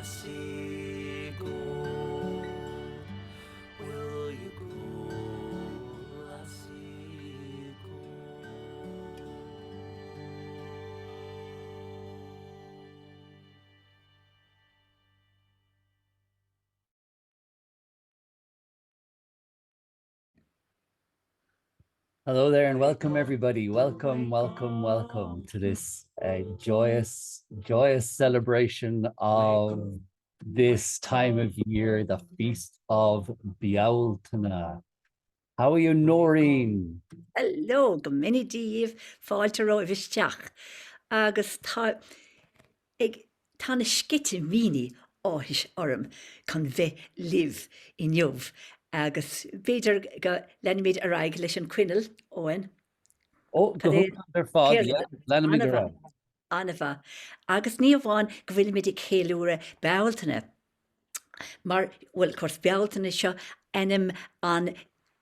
lassie go? Will you go, lassie go? Hello there and welcome everybody. Welcome to this joyous celebration of this time of year, the feast of Bealtaine. How are you, Noreen? Hello, go mini díobh fáilte ró bhisteach agus ag tána skite míní áis orm chun bheith live in jobh agus beidir go lenimid araig leis an cuineal óin. Oh, go hook on their fog, yeah. Let me go. Anna agus ní bháin go bhfuil mid chéúre Bealtaine. Mar bhfuil cos Bealtaine seo enim an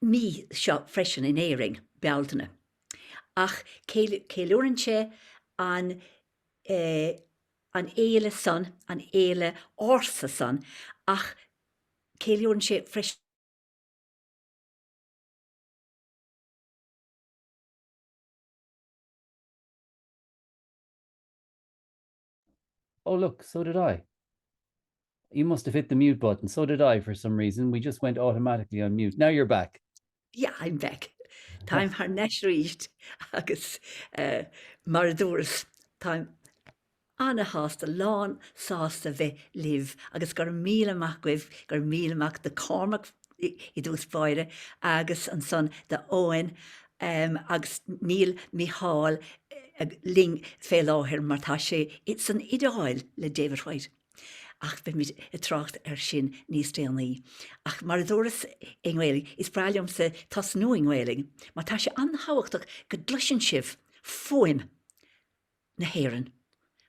mí seo freisin in éing Bealtaine. Ach céúann sé an éile san, an éile orsa san, ach céúann sé freisin. Oh, look, so did I. You must have hit the mute button. So did I for some reason. We just went automatically on mute. Now you're back. Yeah, I'm back. Time haar neis ríist agus mar dúras time anna hásta lán sásta bheith live agus gur míle amach goibh gur míle amach de cormac I dús fáire agus an son de óin agus níl Micheál ling fé láthir mar tá sé it's an ideáil le David White. Ach be mit tracht sin níos déanaí. Ach mar dúras inghéling is braileom sa tas nó inghéling, mar tá sé anhachtach go dluisin sibh fóim na héan.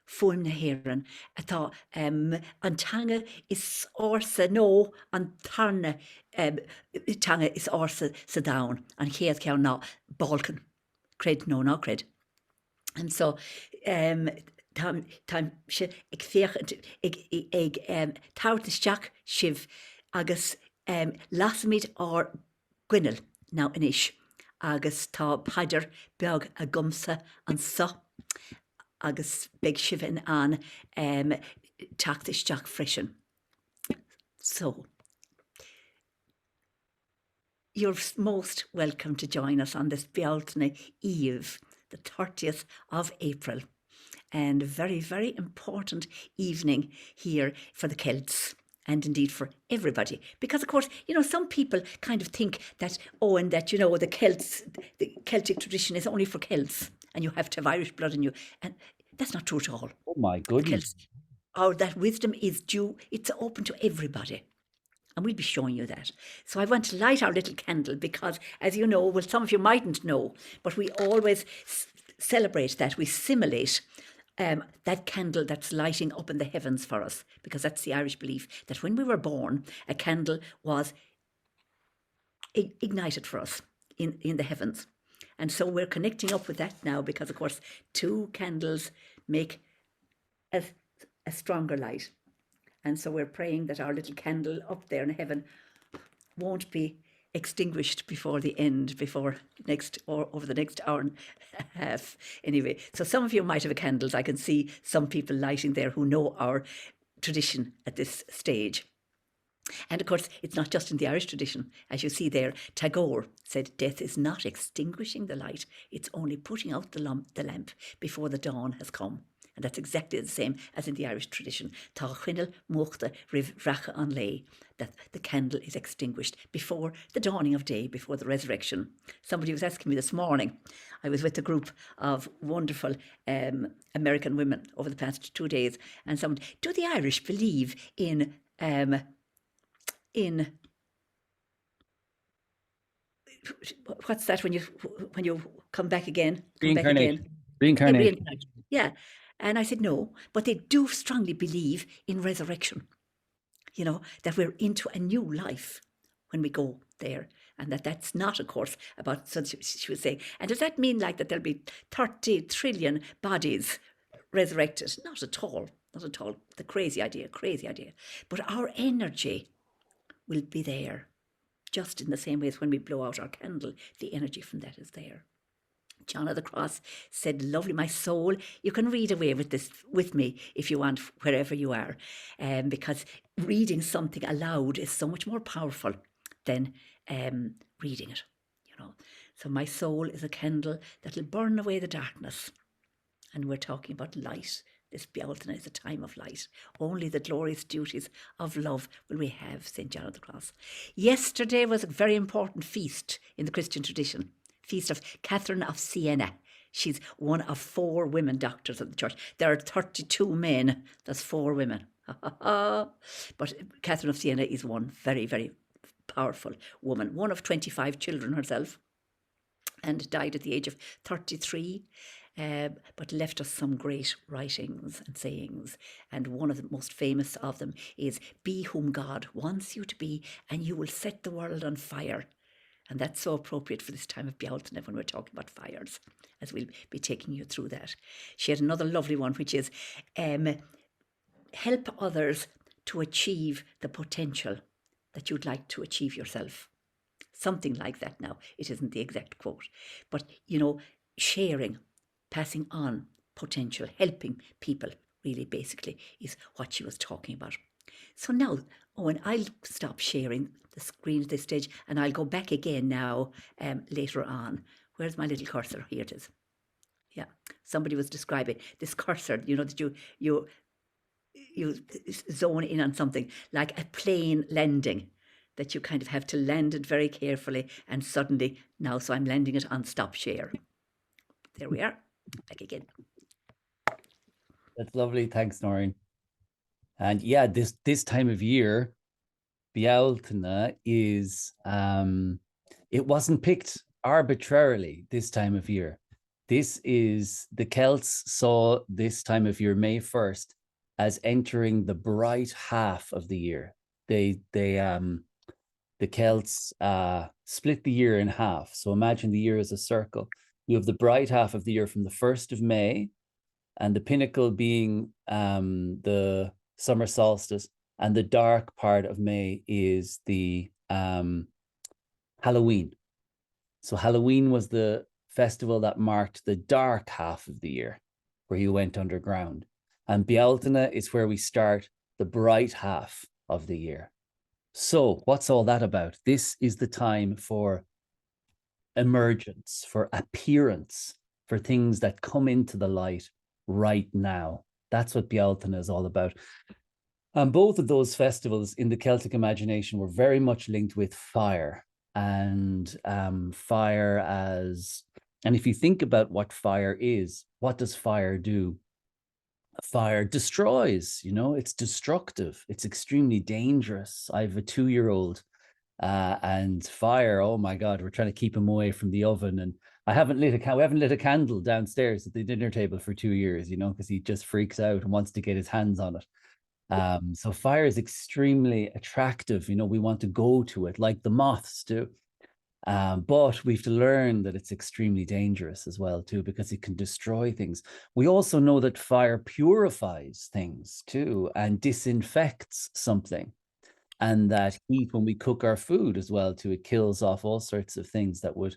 Fóim na héan atá antanga is orsa nó an tarna tanga is orsa sa down an chéad ceann ná Balkan. Cred nó ná cred. And so Tá se ag féach ag táirteteach sibh agus lasmid á gcuineal ná inis agus tá paidir beag a gumsa an sa agus beag sibhin an táirteteach freisin. So, you're most welcome to join us on this Bealtaine Eve, the 30th of April. And a very, very important evening here for the Celts and indeed for everybody. Because, of course, you know, some people kind of think that, and that, you know, the Celtic tradition is only for Celts and you have to have Irish blood in you. And that's not true at all. Oh, my goodness. That wisdom is due, it's open to everybody. And we'll be showing you that. So I want to light our little candle because, as you know, well, some of you mightn't know, but we always celebrate that, we simulate that candle that's lighting up in the heavens for us, because that's the Irish belief that when we were born, a candle was ignited for us in the heavens. And so we're connecting up with that now because, of course, two candles make a stronger light. And so we're praying that our little candle up there in heaven won't be extinguished before the end, over the next hour and a half. Anyway, so some of you might have candles. I can see some people lighting there who know our tradition at this stage. And of course, it's not just in the Irish tradition. As you see there, Tagore said, death is not extinguishing the light, it's only putting out the lamp before the dawn has come. And that's exactly the same as in the Irish tradition. Tá chuineal muachta rih racha an lei, that the candle is extinguished before the dawning of day, before the resurrection. Somebody was asking me this morning, I was with a group of wonderful American women over the past 2 days, and someone, do the Irish believe in what's that when you come back again? Reincarnation. Yeah. And I said, no, but they do strongly believe in resurrection. You know, that we're into a new life when we go there. And that's not, of course, about, so she was saying, and does that mean like that there'll be 30 trillion bodies resurrected? Not at all. not at all. The crazy idea. But our energy will be there, just in the same way as when we blow out our candle, the energy from that is there. John of the Cross said, lovely, my soul, you can read away with this with me if you want, wherever you are, because reading something aloud is so much more powerful than reading it, you know. So my soul is a candle that will burn away the darkness. And we're talking about light. This Bealtaine is a time of light. Only the glorious duties of love will we have, St. John of the Cross. Yesterday was a very important feast in the Christian tradition. Feast of Catherine of Siena. She's one of 4 women doctors of the church. There are 32 men. There's 4 women. But Catherine of Siena is one very, very powerful woman. One of 25 children herself. And died at the age of 33. But left us some great writings and sayings. And one of the most famous of them is, be whom God wants you to be, and you will set the world on fire. And that's so appropriate for this time of Bealtaine when we're talking about fires, as we'll be taking you through that. She had another lovely one, which is, help others to achieve the potential that you'd like to achieve yourself. Something like that now. It isn't the exact quote. But, you know, sharing, passing on potential, helping people, really basically is what she was talking about. So now, Owen, I'll stop sharing the screen at this stage and I'll go back again now later on. Where's my little cursor? Here it is. Yeah, somebody was describing this cursor, you know, that you zone in on something like a plane landing, that you kind of have to land it very carefully and suddenly now, so I'm landing it on stop share. There we are, back again. That's lovely. Thanks, Noreen. And yeah, this time of year, Bealtaine is, it wasn't picked arbitrarily this time of year. This is, the Celts saw this time of year, May 1st, as entering the bright half of the year. The Celts split the year in half. So imagine the year as a circle. You have the bright half of the year from the 1st of May, and the pinnacle being the summer solstice, and the dark part of May is the Halloween. So Halloween was the festival that marked the dark half of the year, where you went underground. And Bealtaine is where we start the bright half of the year. So what's all that about? This is the time for emergence, for appearance, for things that come into the light right now. That's what Bealtaine is all about. And both of those festivals in the Celtic imagination were very much linked with fire, and fire as, and if you think about what fire is, what does fire do? Fire destroys, you know, it's destructive, it's extremely dangerous. I have a 2-year-old and fire, oh my God, we're trying to keep him away from the oven. And we haven't lit a candle downstairs at the dinner table for 2 years, you know, because he just freaks out and wants to get his hands on it. So fire is extremely attractive. You know, we want to go to it like the moths do. But we have to learn that it's extremely dangerous as well, too, because it can destroy things. We also know that fire purifies things, too, and disinfects something. And that heat, when we cook our food as well, too, it kills off all sorts of things that would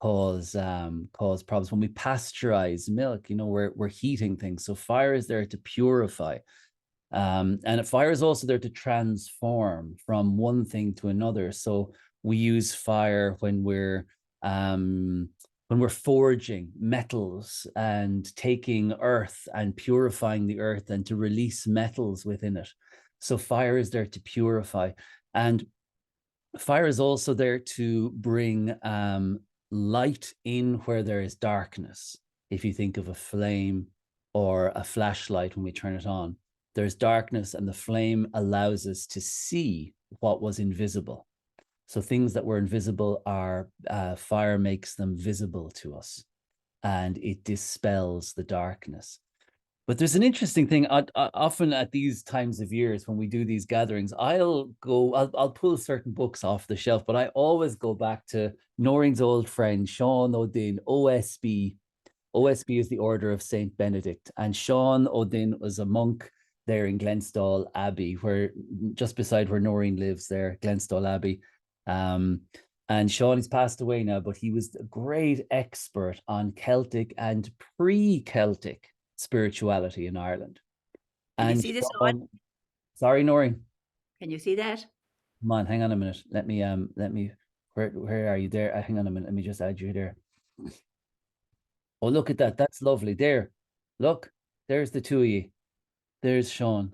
cause problems. When we pasteurize milk, you know, we're heating things. So fire is there to purify. And fire is also there to transform from one thing to another. So we use fire when we're forging metals and taking earth and purifying the earth and to release metals within it. So fire is there to purify. And fire is also there to bring light in where there is darkness. If you think of a flame or a flashlight, when we turn it on, there's darkness, and the flame allows us to see what was invisible. So things that were invisible are, fire makes them visible to us, and it dispels the darkness. But there's an interesting thing. Often at these times of years when we do these gatherings, I'll pull certain books off the shelf, but I always go back to Noreen's old friend, Sean O'Din, OSB. OSB is the Order of Saint Benedict, and Sean O'Din was a monk there in Glenstall Abbey, where just beside where Noreen lives there, Glenstall Abbey. And Sean has passed away now, but he was a great expert on Celtic and pre-Celtic spirituality in Ireland. Can you And see this on? Sean, sorry, Noreen. Can you see that? Come on, hang on a minute. Let me where are you there? Hang on a minute. Let me just add you there. Oh, look at that. That's lovely. There. Look, there's the two of you. There's Sean.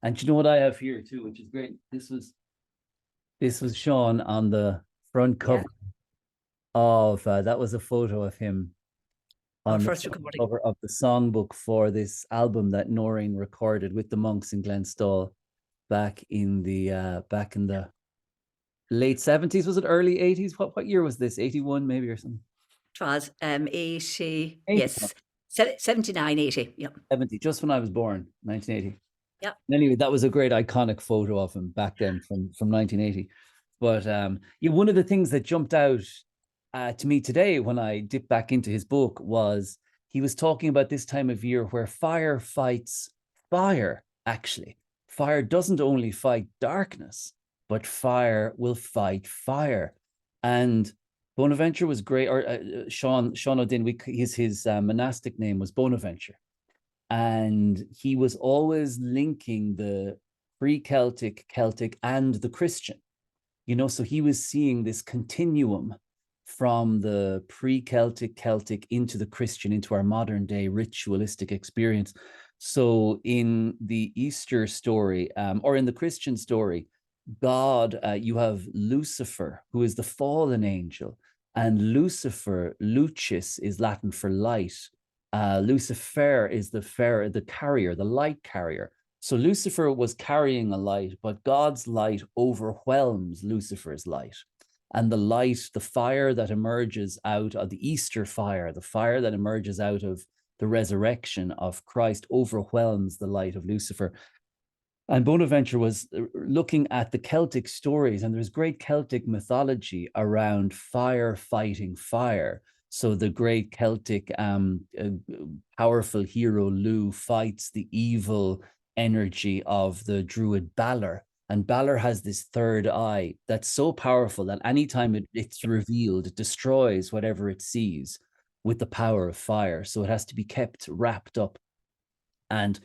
And you know what I have here too, which is great. This was Sean on the front cover of that was a photo of him Our on the first recording. cover of the songbook for this album that Noreen recorded with the monks in Glenstall back in the late 70s. Was it early 80s? What year was this? 81 maybe or something? It was 80, yes, 79, 80, yeah. 70, just when I was born, 1980. Yeah. Anyway, that was a great iconic photo of him back then from 1980. But yeah, one of the things that jumped out to me today when I dipped back into his book was he was talking about this time of year where fire fights fire, actually. Fire doesn't only fight darkness, but fire will fight fire. And Bonaventure was great, or Sean O'Din, his monastic name was Bonaventure. And he was always linking the pre-Celtic, Celtic, and the Christian. You know, so he was seeing this continuum from the pre-Celtic, Celtic into the Christian, into our modern day ritualistic experience. So in the Easter story, or in the Christian story, God, you have Lucifer, who is the fallen angel, and Lucifer, Lucis, is Latin for light. Lucifer is the carrier, the light carrier. So Lucifer was carrying a light, but God's light overwhelms Lucifer's light. And the light, the fire that emerges out of the Easter fire, the fire that emerges out of the resurrection of Christ, overwhelms the light of Lucifer. And Bonaventure was looking at the Celtic stories, and there's great Celtic mythology around fire fighting fire. So the great Celtic powerful hero Lugh fights the evil energy of the druid Balor. And Balor has this third eye that's so powerful that anytime it's revealed, it destroys whatever it sees with the power of fire. So it has to be kept wrapped up. And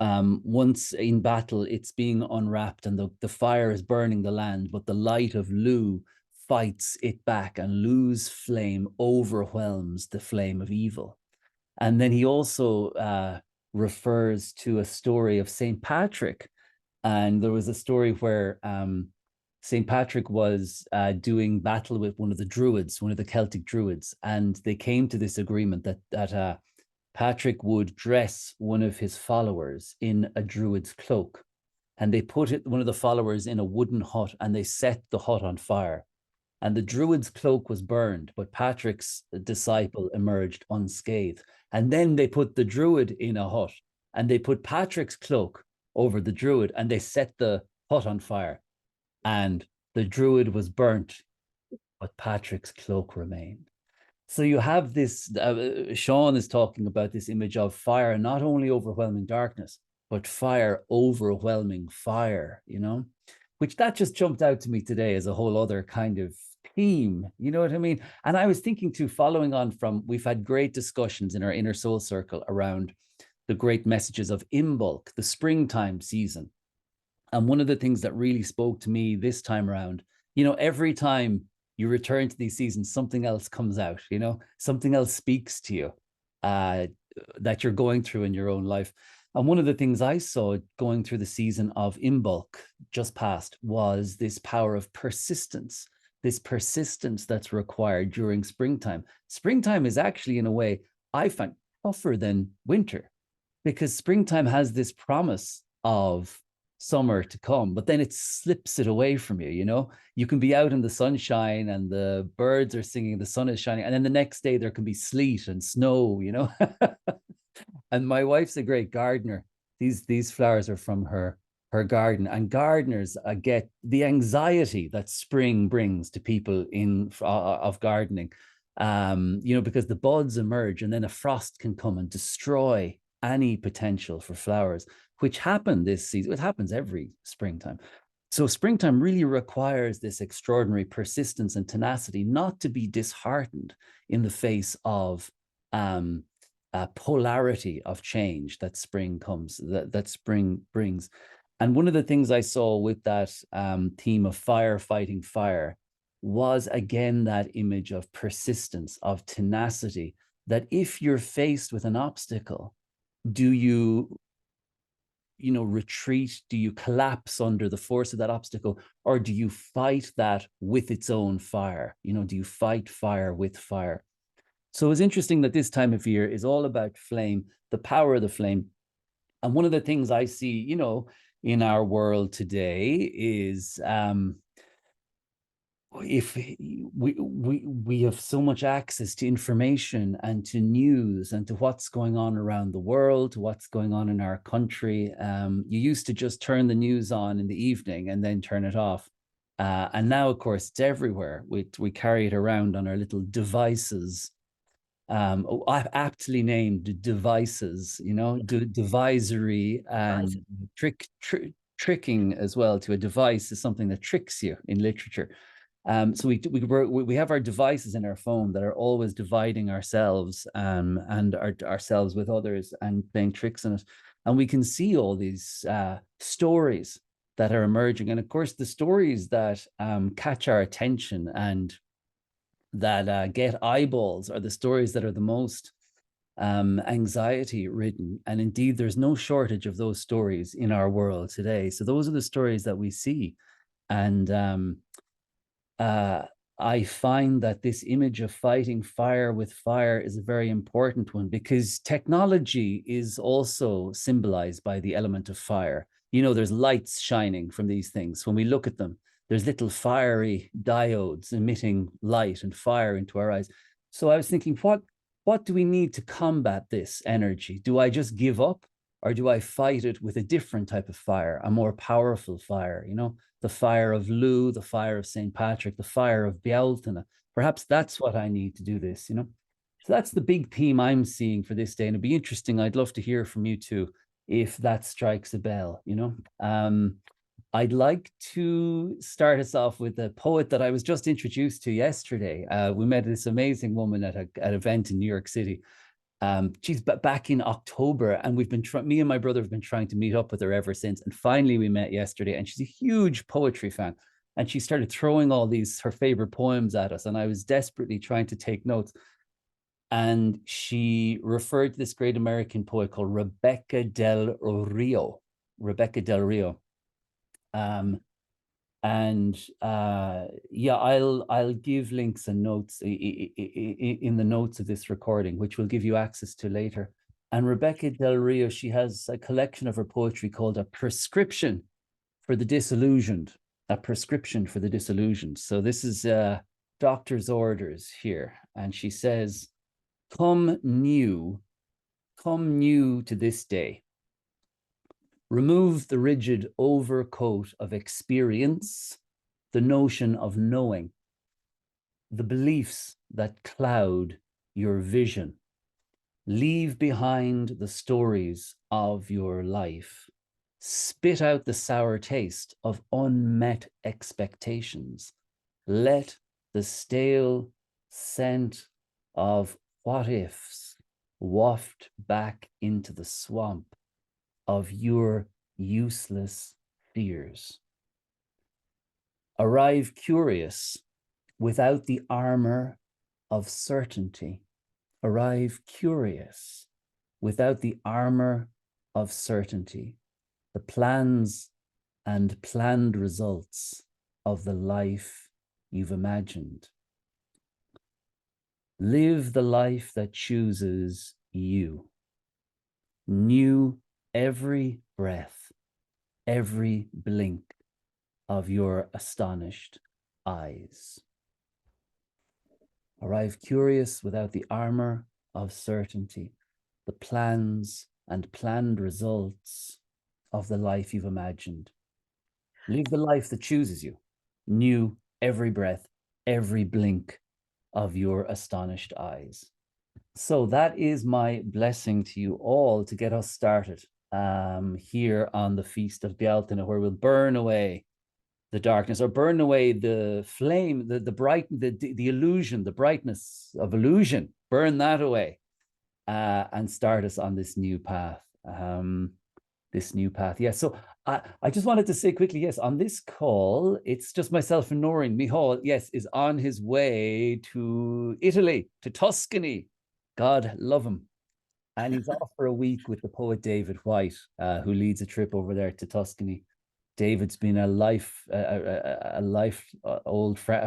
once in battle, it's being unwrapped and the fire is burning the land, but the light of Lugh fights it back, and Lugh's flame overwhelms the flame of evil. And then he also refers to a story of St. Patrick. And there was a story where St. Patrick was doing battle with one of the druids, one of the Celtic druids, and they came to this agreement that Patrick would dress one of his followers in a druid's cloak, and they put one of the followers in a wooden hut, and they set the hut on fire. And the druid's cloak was burned, but Patrick's disciple emerged unscathed. And then they put the druid in a hut, and they put Patrick's cloak over the druid, and they set the hut on fire. And the druid was burnt, but Patrick's cloak remained. So you have this, Sean is talking about this image of fire not only overwhelming darkness, but fire overwhelming fire, you know, which that just jumped out to me today as a whole other kind of theme, you know what I mean? And I was thinking too, following on from, we've had great discussions in our inner soul circle around the great messages of Imbolc, the springtime season. And one of the things that really spoke to me this time around, you know, every time you return to these seasons, something else comes out, you know, something else speaks to you that you're going through in your own life. And one of the things I saw going through the season of Imbolc just past was this power of persistence, this persistence that's required during springtime. Springtime is actually, in a way, I find tougher than winter, because springtime has this promise of summer to come, but then it slips it away from you. You know, you can be out in the sunshine and the birds are singing, the sun is shining, and then the next day there can be sleet and snow, you know. And my wife's a great gardener. These flowers are from her garden, and gardeners get the anxiety that spring brings to people of gardening, you know, because the buds emerge and then a frost can come and destroy any potential for flowers. which happened this season. It happens every springtime. So springtime really requires this extraordinary persistence and tenacity, not to be disheartened in the face of polarity of change that spring brings. And one of the things I saw with that theme of fire fighting fire was, again, that image of persistence, of tenacity, that if you're faced with an obstacle, do you retreat? Do you collapse under the force of that obstacle? Or do you fight that with its own fire? Do you fight fire with fire? So it's interesting that this time of year is all about flame, the power of the flame. And one of the things I see, in our world today is if we have so much access to information and to news and to what's going on around the world, to what's going on in our country. You used to just turn the news on in the evening and then turn it off. And now, of course, it's everywhere. We carry it around on our little devices. I've aptly named devices, devisory and tricking as well. To a device is something that tricks you in literature. So we have our devices in our phone that are always dividing ourselves and ourselves with others and playing tricks on us. And we can see all these stories that are emerging. And of course, the stories that catch our attention and that get eyeballs are the stories that are the most anxiety ridden. And indeed, there's no shortage of those stories in our world today. So those are the stories that we see. And I find that this image of fighting fire with fire is a very important one, because technology is also symbolized by the element of fire. There's lights shining from these things. When we look at them, there's little fiery diodes emitting light and fire into our eyes. So I was thinking, what do we need to combat this energy? Do I just give up, or do I fight it with a different type of fire, a more powerful fire? The fire of Lugh, the fire of St. Patrick, the fire of Bealtaine. Perhaps that's what I need to do this, So that's the big theme I'm seeing for this day. And it'd be interesting. I'd love to hear from you too, if that strikes a bell, I'd like to start us off with a poet that I was just introduced to yesterday. We met this amazing woman at an event in New York City. She's back in October, and me and my brother have been trying to meet up with her ever since. And finally we met yesterday, and she's a huge poetry fan. And she started throwing all her favorite poems at us. And I was desperately trying to take notes. And she referred to this great American poet called Rebecca Del Rio. I'll give links and notes in the notes of this recording, which we'll give you access to later. And Rebecca Del Rio, she has a collection of her poetry called A Prescription for the Disillusioned. So this is doctor's orders here. And she says, come new to this day. Remove the rigid overcoat of experience, the notion of knowing, the beliefs that cloud your vision. Leave behind the stories of your life. Spit out the sour taste of unmet expectations. Let the stale scent of what ifs waft back into the swamp of your useless fears. Arrive curious without the armor of certainty. Arrive curious without the armor of certainty. The plans and planned results of the life you've imagined. Live the life that chooses you. New every breath, every blink of your astonished eyes. Arrive curious without the armor of certainty, the plans and planned results of the life you've imagined. Live the life that chooses you. New every breath, every blink of your astonished eyes. So that is my blessing to you all to get us started here on the feast of Bealtaine, where we'll burn away the darkness, or burn away the flame, the illusion, the brightness of illusion, burn that away, and start us on this new path. Yeah. So I just wanted to say quickly, yes, on this call, it's just myself and Noreen. Micheál, yes, is on his way to Italy, to Tuscany. God love him. And he's off for a week with the poet David White, who leads a trip over there to Tuscany. David's been a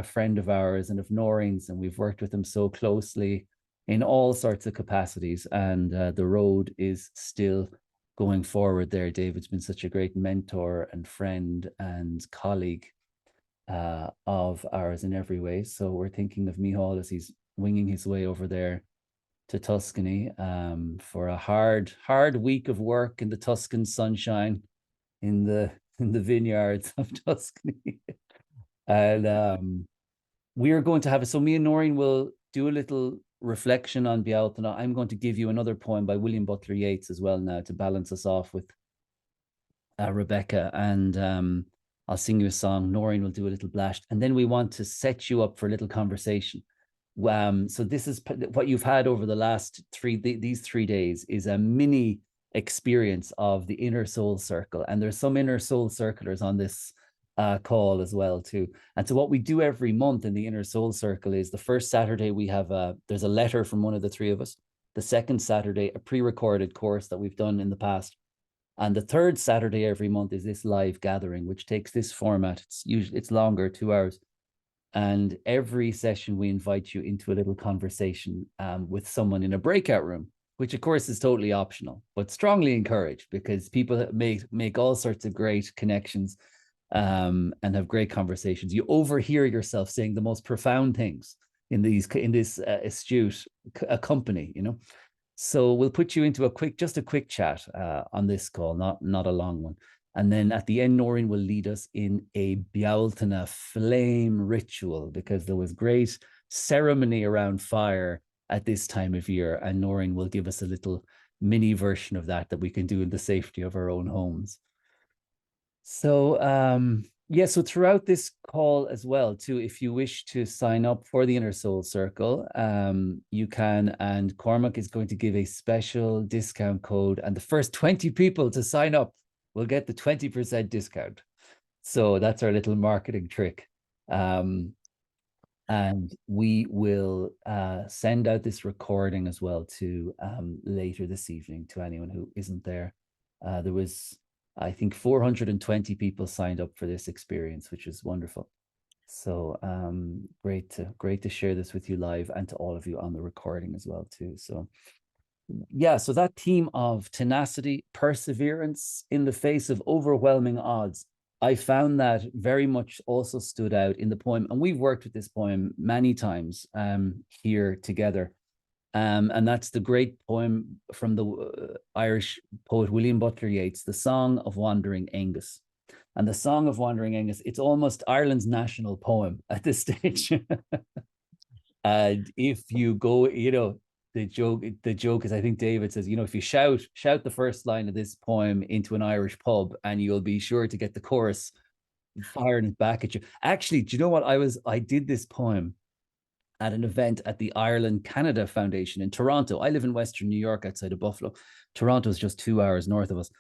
friend of ours and of Noreen's, and we've worked with him so closely in all sorts of capacities. And the road is still going forward there. David's been such a great mentor and friend and colleague of ours in every way. So we're thinking of Micheál as he's winging his way over there to Tuscany for a hard week of work in the Tuscan sunshine, in the vineyards of Tuscany. And we are going to have it. So me and Noreen will do a little reflection on Bealtaine. I'm going to give you another poem by William Butler Yeats as well now to balance us off with Rebecca. And I'll sing you a song. Noreen will do a little blashed. And then we want to set you up for a little conversation. So this is what you've had over the last these 3 days is a mini experience of the inner soul circle. And there's some inner soul circlers on this call as well too. And so what we do every month in the inner soul circle is the first Saturday we have there's a letter from one of the three of us. The second Saturday, a pre-recorded course that we've done in the past. And the third Saturday every month is this live gathering, which takes this format. It's longer, 2 hours. And every session we invite you into a little conversation with someone in a breakout room, which of course is totally optional, but strongly encouraged, because people make all sorts of great connections and have great conversations. You overhear yourself saying the most profound things in this astute company, you know. So we'll put you into just a quick chat on this call, not a long one. And then at the end, Noreen will lead us in a Bealtaine flame ritual, because there was great ceremony around fire at this time of year. And Noreen will give us a little mini version of that we can do in the safety of our own homes. So, so throughout this call as well, too, if you wish to sign up for the Inner Soul Circle, you can, and Cormac is going to give a special discount code, and the first 20 people to sign up will get the 20% discount. So that's our little marketing trick. And we will send out this recording as well to later this evening to anyone who isn't there. There was, I think, 420 people signed up for this experience, which is wonderful. So great to share this with you live, and to all of you on the recording as well too. So yeah, so that theme of tenacity, perseverance in the face of overwhelming odds, I found that very much also stood out in the poem. And we've worked with this poem many times here together. And that's the great poem from the Irish poet William Butler Yeats, The Song of Wandering Angus. And the Song of Wandering Angus, it's almost Ireland's national poem at this stage. And if you go, you know, the joke is, I think David says, you know, if you shout the first line of this poem into an Irish pub, and you'll be sure to get the chorus firing it back at you. Actually, do you know what? I did this poem at an event at the Ireland Canada Foundation in Toronto. I live in Western New York outside of Buffalo. Toronto is just 2 hours north of us.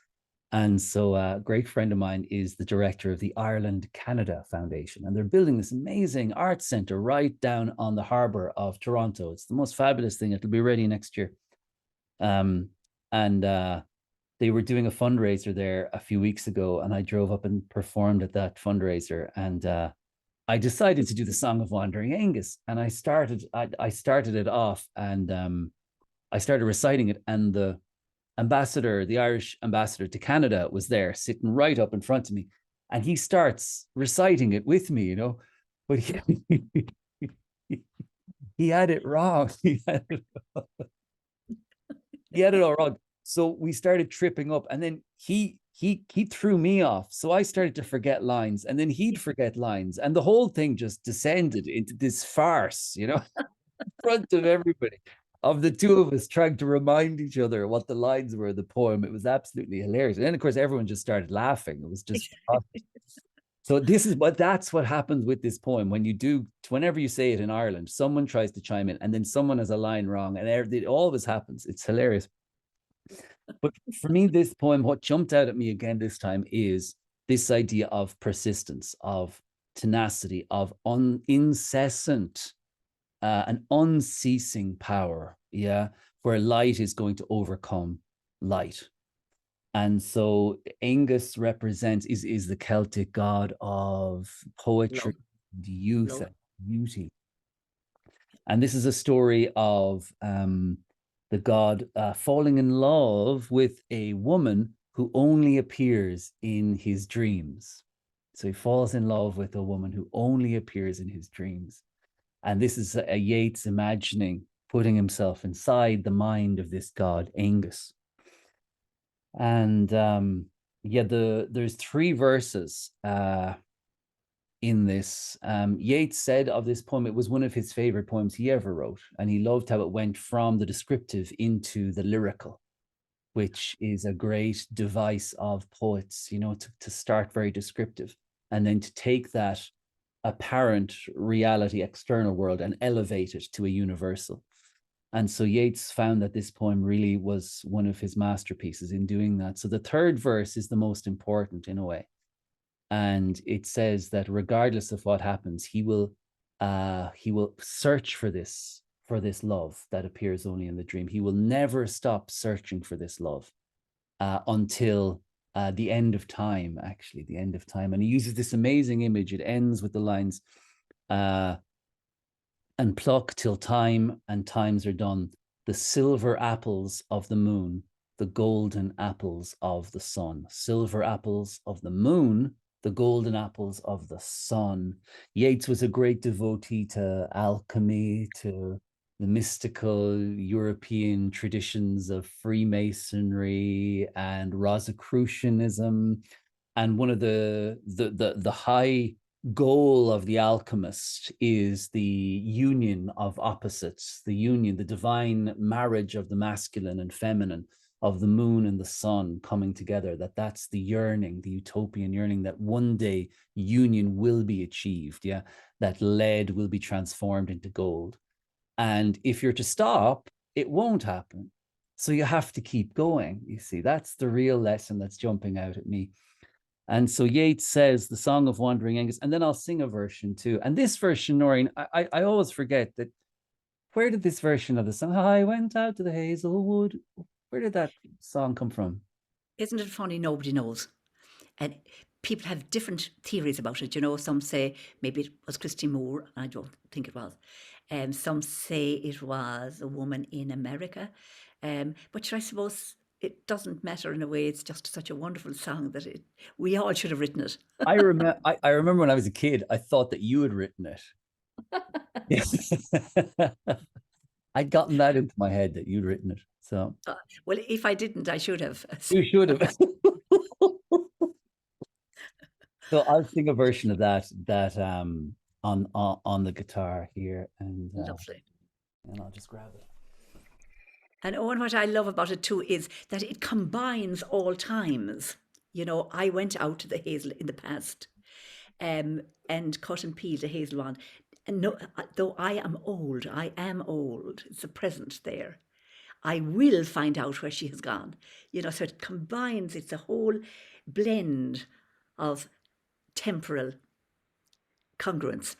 And so a great friend of mine is the director of the Ireland Canada Foundation. And they're building this amazing art center right down on the harbor of Toronto. It's the most fabulous thing. It'll be ready next year. And they were doing a fundraiser there a few weeks ago, and I drove up and performed at that fundraiser. And I decided to do the Song of Wandering Angus. And I started it off, and I started reciting it, and the Irish ambassador to Canada was there sitting right up in front of me, and he starts reciting it with me, you know, but he had it wrong. He had it all wrong. So we started tripping up, and then he threw me off. So I started to forget lines, and then he'd forget lines, and the whole thing just descended into this farce, you know, in front of everybody. of the two of us trying to remind each other what the lines were of the poem. It was absolutely hilarious. And then, of course, everyone just started laughing. It was just so that's what happens with this poem. Whenever you say it in Ireland, someone tries to chime in and then someone has a line wrong, and it always happens. It's hilarious. But for me, this poem, what jumped out at me again this time is this idea of persistence, of tenacity, of incessant, an unceasing power, yeah, where light is going to overcome light. And so Angus is the Celtic god of poetry, Love, youth, love. and beauty. And this is a story of the god falling in love with a woman who only appears in his dreams. So he falls in love with a woman who only appears in his dreams. And this is a Yeats imagining, putting himself inside the mind of this god, Angus. And there's 3 verses in this. Yeats said of this poem, it was one of his favorite poems he ever wrote. And he loved how it went from the descriptive into the lyrical, which is a great device of poets, to start very descriptive and then to take that apparent reality, external world, and elevate it to a universal. And so Yeats found that this poem really was one of his masterpieces in doing that. So the 3rd verse is the most important in a way. And it says that regardless of what happens, he will search for this love that appears only in the dream. He will never stop searching for this love until the end of time, actually, the end of time. And he uses this amazing image. It ends with the lines, and pluck till time and times are done, the silver apples of the moon, the golden apples of the sun. Silver apples of the moon, the golden apples of the sun. Yeats was a great devotee to alchemy, to the mystical European traditions of Freemasonry and Rosicrucianism. And one of the high goal of the alchemist is the union of opposites, the divine marriage of the masculine and feminine, of the moon and the sun coming together. That's the yearning, the utopian yearning that one day union will be achieved. Yeah, that lead will be transformed into gold. And if you're to stop, it won't happen. So you have to keep going. You see, that's the real lesson that's jumping out at me. And so Yeats says the Song of Wandering Angus, and then I'll sing a version too. And this version, Noreen, I always forget that. Where did this version of the song, I went out to the Hazelwood, where did that song come from? Isn't it funny? Nobody knows. And people have different theories about it. Some say maybe it was Christy Moore. I don't think it was. Some say it was a woman in America. But I suppose it doesn't matter in a way. It's just such a wonderful song that we all should have written it. I remember when I was a kid, I thought that you had written it. Yes. I'd gotten that into my head that you'd written it. So Well, if I didn't, I should have. you should have. So I'll sing a version of that on the guitar here, and Lovely. I'll just grab it. And Owen, what I love about it too is that it combines all times. I went out to the hazel in the past and cut and peeled the hazel on. And no, though I am old, it's a present there. I will find out where she has gone. So it combines, it's a whole blend of temporal congruence.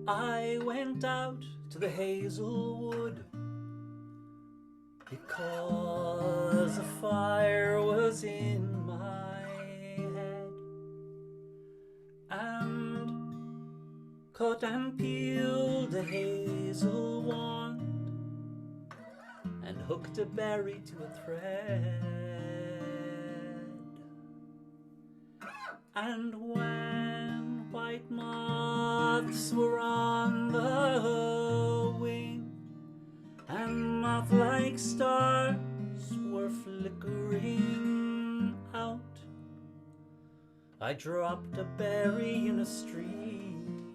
I went out to the Hazelwood because a fire was in my head, and cut and peeled a hazel wand and hooked a berry to a thread. And when white moths were on the wing, and moth-like stars were flickering out, I dropped a berry in a stream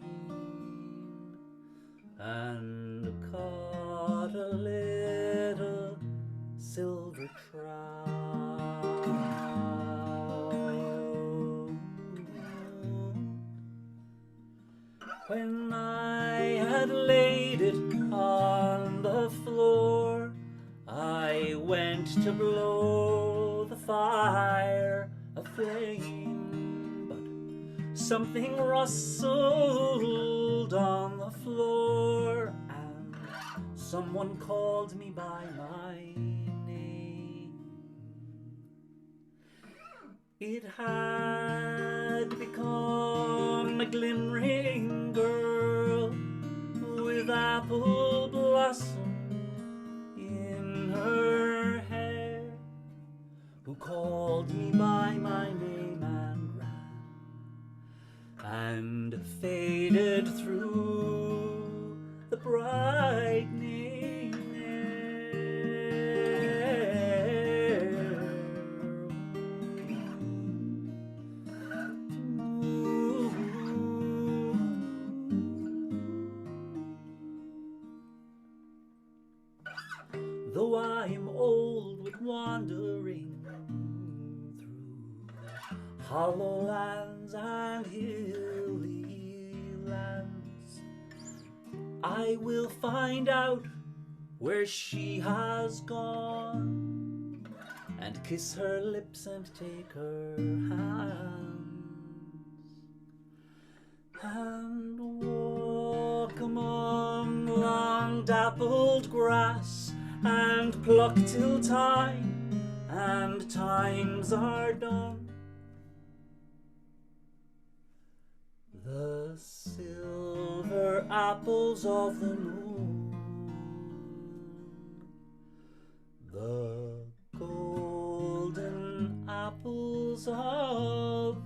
and caught a little silver trout. When I had laid it on the floor, I went to blow the fire aflame, but something rustled on the floor, and someone called me by my name. It had become a glimmering girl with apple blossom in her hair, who called me by my name and ran and faded through the brightening air. Though I am old with wandering through hollow lands and hilly lands, I will find out where she has gone, and kiss her lips and take her hands, and walk among long dappled grass, and pluck till time and times are done. The silver apples of the moon, the golden apples of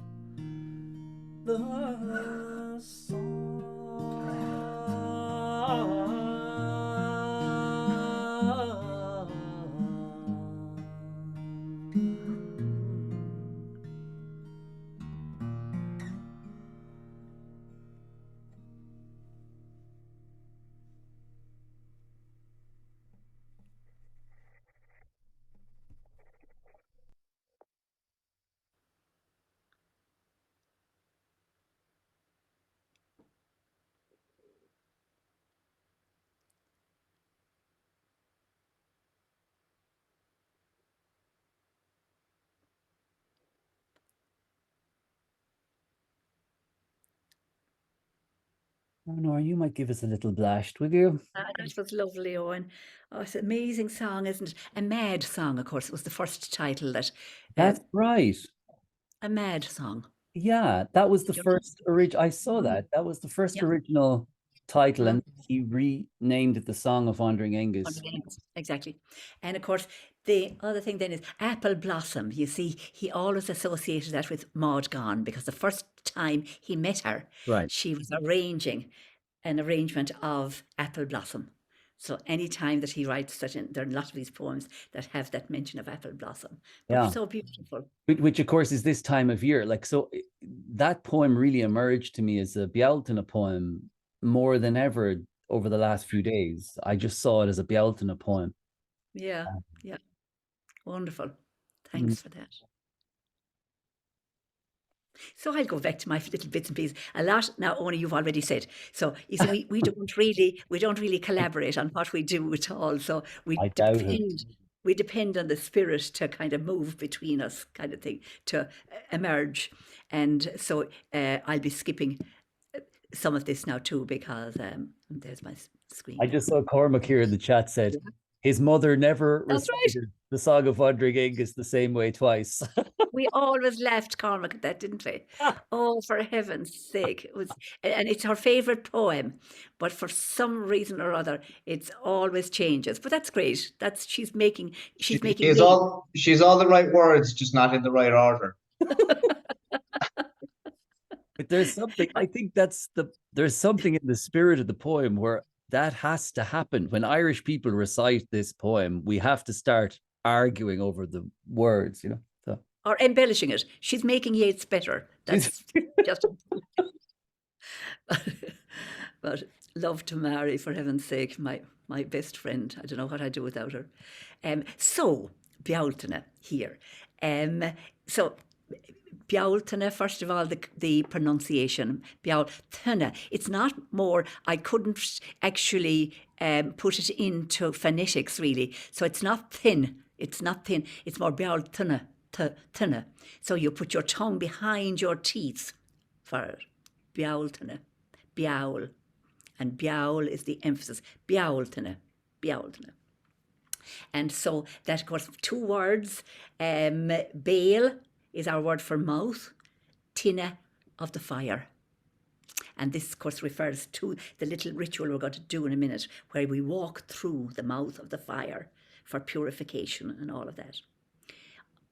the sun. Oh, Nora, you might give us a little blast, will you? That was lovely, Owen. Oh, it's an amazing song, isn't it? A Mad Song, of course. It was the first title that, That's right. a Mad Song. Yeah, that was the Yep. first original. I saw that. That was the first Yep. original title, Mm. and he renamed it the Song of Wandering Angus. Exactly. And of course, the other thing then is Apple Blossom. You see, he always associated that with Maud Gonne, because the first time he met her, Right. she was arranging an arrangement of Apple Blossom. So any time that he writes that, there are a lot of these poems that have that mention of apple blossom. But Yeah. so beautiful. Which of course is this time of year. Like, so that poem really emerged to me as a Bealtaine poem more than ever over the last few days. I just saw it as a Bealtaine poem. Yeah, yeah. Wonderful. Thanks for that. So I'll go back to my little bits and pieces. A lot now, only you've already said. So you see, we don't really collaborate on what we do at all. So we I doubt it. depend on the spirit to kind of move between us, kind of thing, to emerge. And so I'll be skipping some of this now too, because there's my screen. I just saw Cormac here in the chat said his mother never That's right. recited the Song of Wandering Angus the same way twice. We always laughed, Cormac, at that, didn't we? Oh, for heaven's sake. It was, and it's her favourite poem, but for some reason or other, it's always changes. But that's great. She's making she's all the right words, just not in the right order. But there's something, I think there's something in the spirit of the poem where that has to happen. When Irish people recite this poem, we have to start arguing over the words, you know. So Or embellishing it. She's making Yeats better. That's just. But love to Mary, for heaven's sake, my best friend. I don't know what I'd do without her. So, Bealtaine here. So, Bealtaine, first of all, the pronunciation, Bealtaine. It's not more, I couldn't actually put it into phonetics, really. So it's not thin. It's not thin. It's more Bealtaine, tine. So you put your tongue behind your teeth for it. Bealtaine, Beaul. And Beaul is the emphasis. Bealtaine, Bealtaine. And so that, of course, two words. Baal is our word for mouth. Tine, of the fire. And this, of course, refers to the little ritual we're going to do in a minute, where we walk through the mouth of the fire for purification and all of that.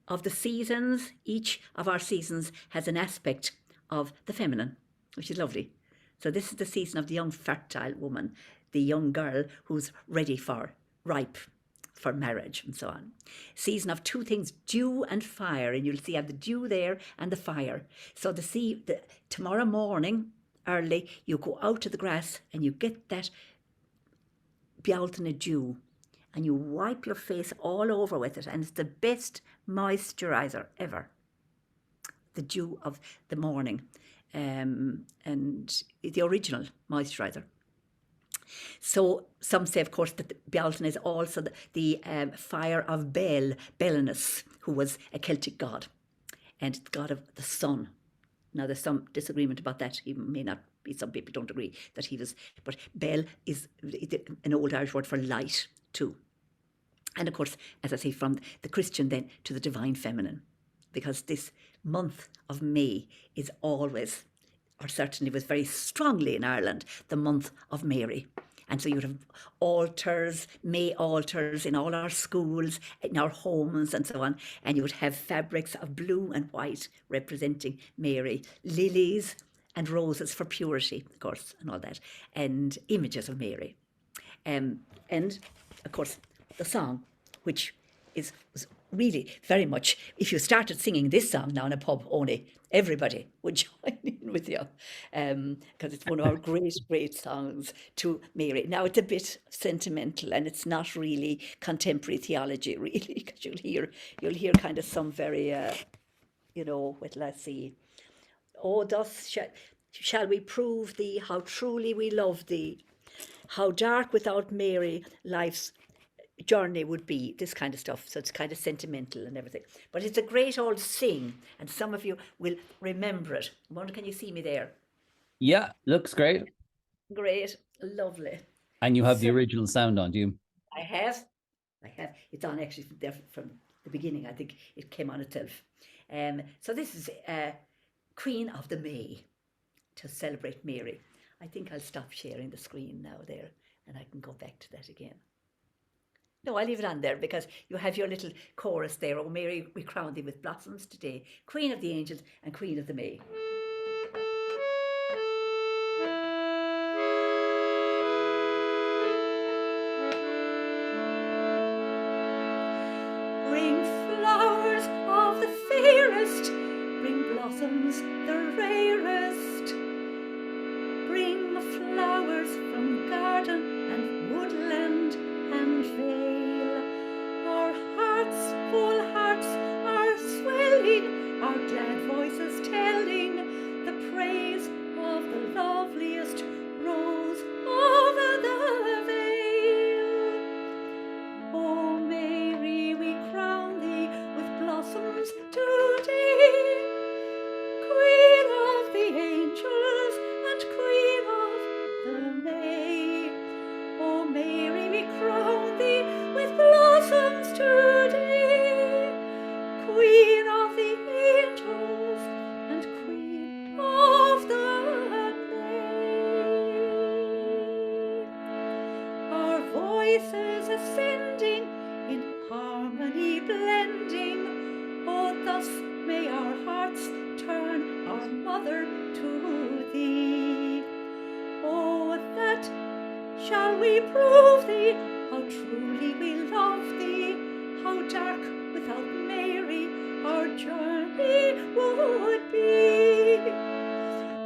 Of the seasons, each of our seasons has an aspect of the feminine, which is lovely. So this is the season of the young fertile woman, the young girl who's ready for, ripe for marriage and so on. Season of two things, dew and fire, and you'll see I have the dew there and the fire. So tomorrow morning, early, you go out to the grass and you get that Bealtaine dew and you wipe your face all over with it, and it's the best moisturiser ever. The dew of the morning. And the original moisturiser. So some say, of course, that the Bealtaine is also the fire of Belenus, who was a Celtic god, and the god of the sun. Now, there's some disagreement about that. He may not be, some people don't agree that he was, but Bel is an old Irish word for light too. And of course, as I say, from the Christian then to the divine feminine, because this month of May is always, or certainly was very strongly in Ireland, the month of Mary. And so you'd have altars, May altars in all our schools, in our homes and so on. And you would have fabrics of blue and white representing Mary, lilies and roses for purity, of course, and all that, and images of Mary. And, of course, the song, which was really very much, if you started singing this song now in a pub only, everybody would join in with you, because it's one of our great songs to Mary. Now, it's a bit sentimental and it's not really contemporary theology, really, because you'll hear kind of some very, let's see, oh, thus shall we prove thee, how truly we love thee, how dark without Mary life's journey would be, this kind of stuff. So it's kind of sentimental and everything. But it's a great old sing, and some of you will remember it. I wonder, can you see me there? yeah, looks great. Great, lovely. And you have the original sound on, do you? I have. It's on actually from the beginning. I think it came on itself. So this is Queen of the May, to celebrate Mary. I think I'll stop sharing the screen now there, and I can go back to that again. No, I'll leave it on there because you have your little chorus there. Oh, Mary, we crown thee with blossoms today, Queen of the angels and Queen of the May. Bring flowers of the fairest, bring blossoms the rarest, bring flowers from garden and woodland and vale. Our hearts, full hearts, are swelling, our glad voices telling the praise of the loveliest rose of the vale. O Mary, we crown thee with blossoms today, Queen of the angels and Queen of the May. O Mary, we crown thee with blossoms today, Queen of the angels and Queen of the May. Our voices ascending, in harmony blending, oh, thus may our hearts turn our mother to thee. Oh, that shall we prove thee, how truly we love thee, how dark without Mary our journey would be.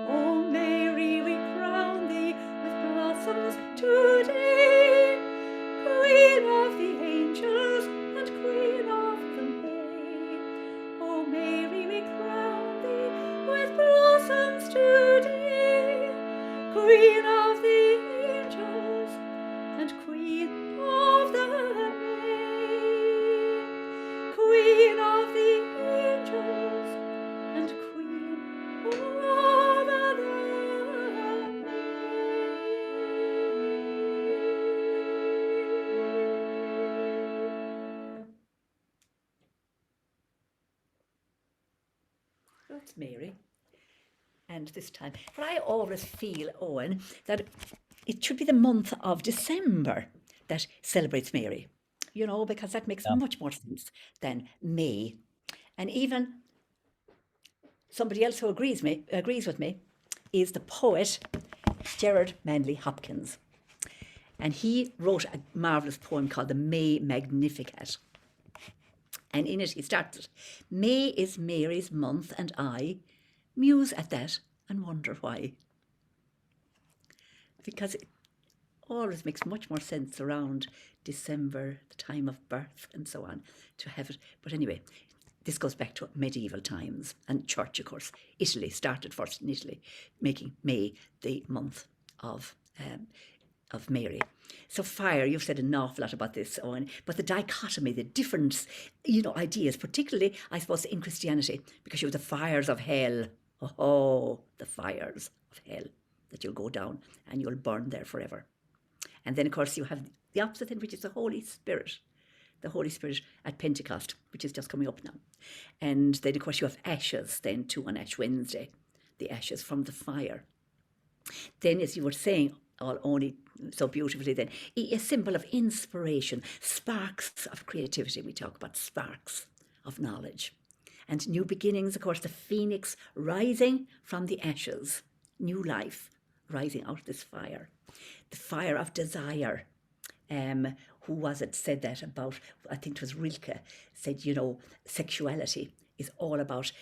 Oh, Mary, we crown thee with blossoms today, Queen of the angels and Queen of the May. Oh, Mary, we crown thee with blossoms today, Queen of the angels and Queen of the May. Queen of the angels and Queen of the May. That's Mary. And this time, but I always feel, Owen, that it should be the month of December that celebrates Mary, you know, because that makes Yeah. much more sense than May. And even somebody else who agrees with me is the poet Gerard Manley Hopkins. And he wrote a marvellous poem called the May Magnificat. And in it he starts it, May is Mary's month, and I muse at that and wonder why. Because it always makes much more sense around December, the time of birth and so on, to have it. But anyway, this goes back to medieval times and church, of course. Italy started first in Italy, making May the month of Mary. So fire, you've said an awful lot about this, Owen, but the dichotomy, the different, ideas, particularly, I suppose, in Christianity, because you have the fires of hell. Oh, the fires of hell, that you'll go down and you'll burn there forever. And then, of course, you have the opposite end, which is the Holy Spirit at Pentecost, which is just coming up now. And then, of course, you have ashes then too on Ash Wednesday, the ashes from the fire. Then, as you were saying, all only so beautifully then, a symbol of inspiration, sparks of creativity. We talk about sparks of knowledge. And new beginnings, of course, the phoenix rising from the ashes, new life rising out of this fire. The fire of desire. Who was it said that about, I think it was Rilke, said, sexuality is all about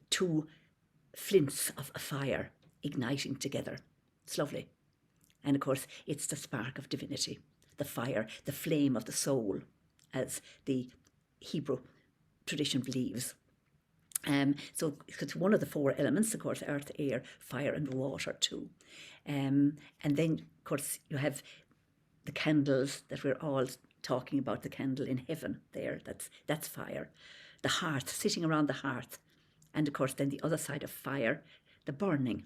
two flints of a fire igniting together. It's lovely. And of course, it's the spark of divinity, the fire, the flame of the soul, as the Hebrew tradition believes. So it's one of the four elements, of course, earth, air, fire and water too. And then, of course, you have the candles that we're all talking about, the candle in heaven there, that's fire. The hearth, sitting around the hearth. And of course, then the other side of fire, the burning,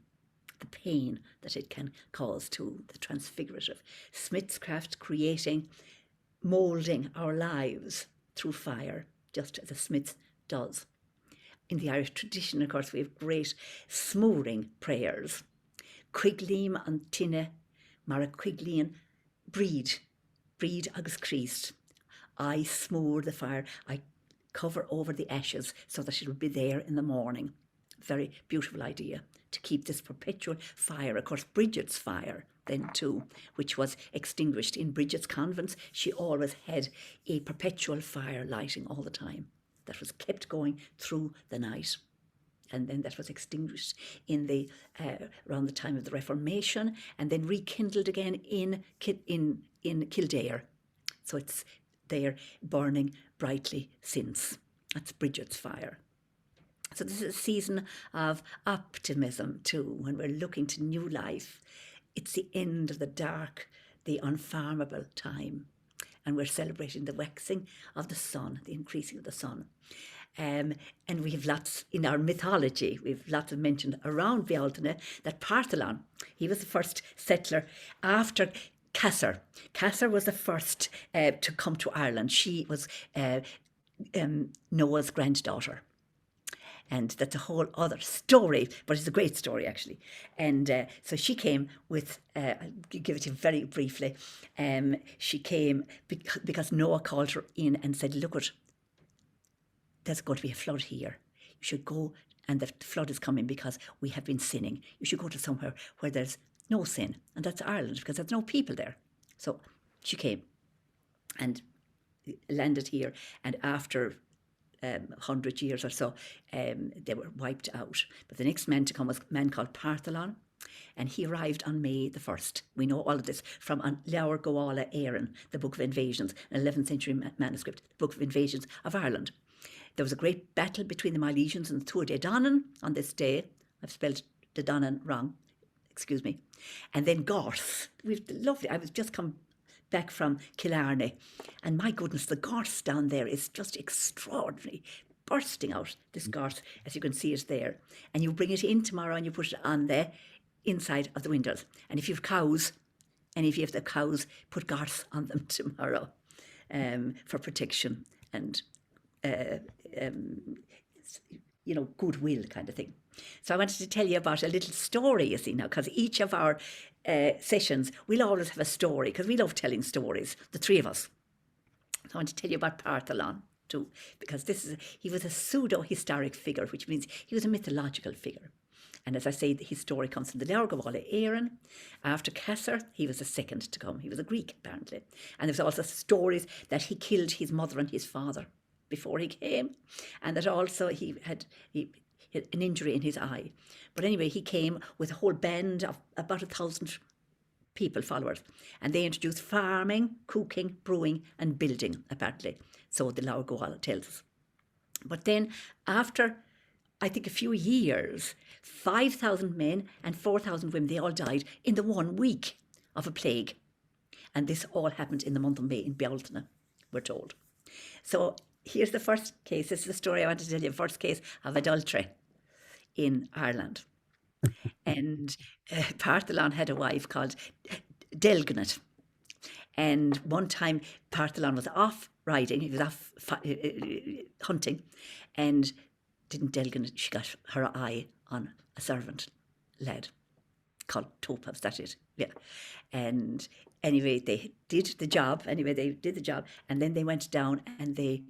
the pain that it can cause to the transfigurative. Smith's craft creating, moulding our lives through fire, just as a smith does. In the Irish tradition, of course, we have great smooring prayers. Cuiglim an tine, mar a cuiglín breed agus Christ. I smoor the fire, I cover over the ashes so that it will be there in the morning. Very beautiful idea to keep this perpetual fire. Of course, Bridget's fire then too, which was extinguished in Bridget's convents. She always had a perpetual fire lighting all the time that was kept going through the night. And then that was extinguished in the around the time of the Reformation, and then rekindled again in Kildare. So it's there burning brightly since. That's Bridget's fire. So this is a season of optimism too, when we're looking to new life. It's the end of the dark, the unfarmable time. And we're celebrating the waxing of the sun, the increasing of the sun. And we have lots in our mythology, we have lots of mentioned around Bealtaine, that Partholon, he was the first settler after Casser. Casser was the first to come to Ireland. She was Noah's granddaughter. And that's a whole other story, but it's a great story actually. And so she came with, I'll give it to you very briefly. She came because Noah called her in and said, look, there's going to be a flood here. you should go, and the flood is coming because we have been sinning. You should go to somewhere where there's no sin, and that's Ireland, because there's no people there. So she came and landed here, and after 100 years or so, they were wiped out. But the next man to come was a man called Partholon, and he arrived on May the 1st. We know all of this from Leabhar Gabhála Éireann, the Book of Invasions, an 11th century manuscript, the Book of Invasions of Ireland. There was a great battle between the Milesians and the Tuatha Dé Danann on this day. I've spelled Dé Danann wrong, excuse me. And then Gorse. Lovely. I was just come back from Killarney, and my goodness, the gorse down there is just extraordinary, bursting out, this gorse, as you can see it there. And you bring it in tomorrow and you put it on the inside of the windows. And if you have cows, the cows, put gorse on them tomorrow for protection and goodwill kind of thing. So I wanted to tell you about a little story, you see, now, because each of our sessions, we'll always have a story, because we love telling stories, the three of us. So I want to tell you about Partholon too, because he was a pseudo-historic figure, which means he was a mythological figure. And as I say, his story comes from the Leabhar Gabhála Éireann. After Casser, he was the second to come. He was a Greek, apparently. And there's also stories that he killed his mother and his father before he came, and that also he had an injury in his eye. But anyway, he came with a whole band of about 1,000 people, followers, and they introduced farming, cooking, brewing and building, apparently. So the Leabhar Gabhála tells us. But then after, I think, a few years, 5,000 men and 4,000 women, they all died in the 1 week of a plague. And this all happened in the month of May in Bealtaine, we're told. So here's the first case. This is the story I wanted to tell you, first case of adultery in Ireland. And Partholon had a wife called Delgnat. And one time Partholon was off riding, he was off hunting, and didn't Delgnat, she got her eye on a servant lad called Topaz, that's it, yeah. And anyway, they did the job, and then they went down and they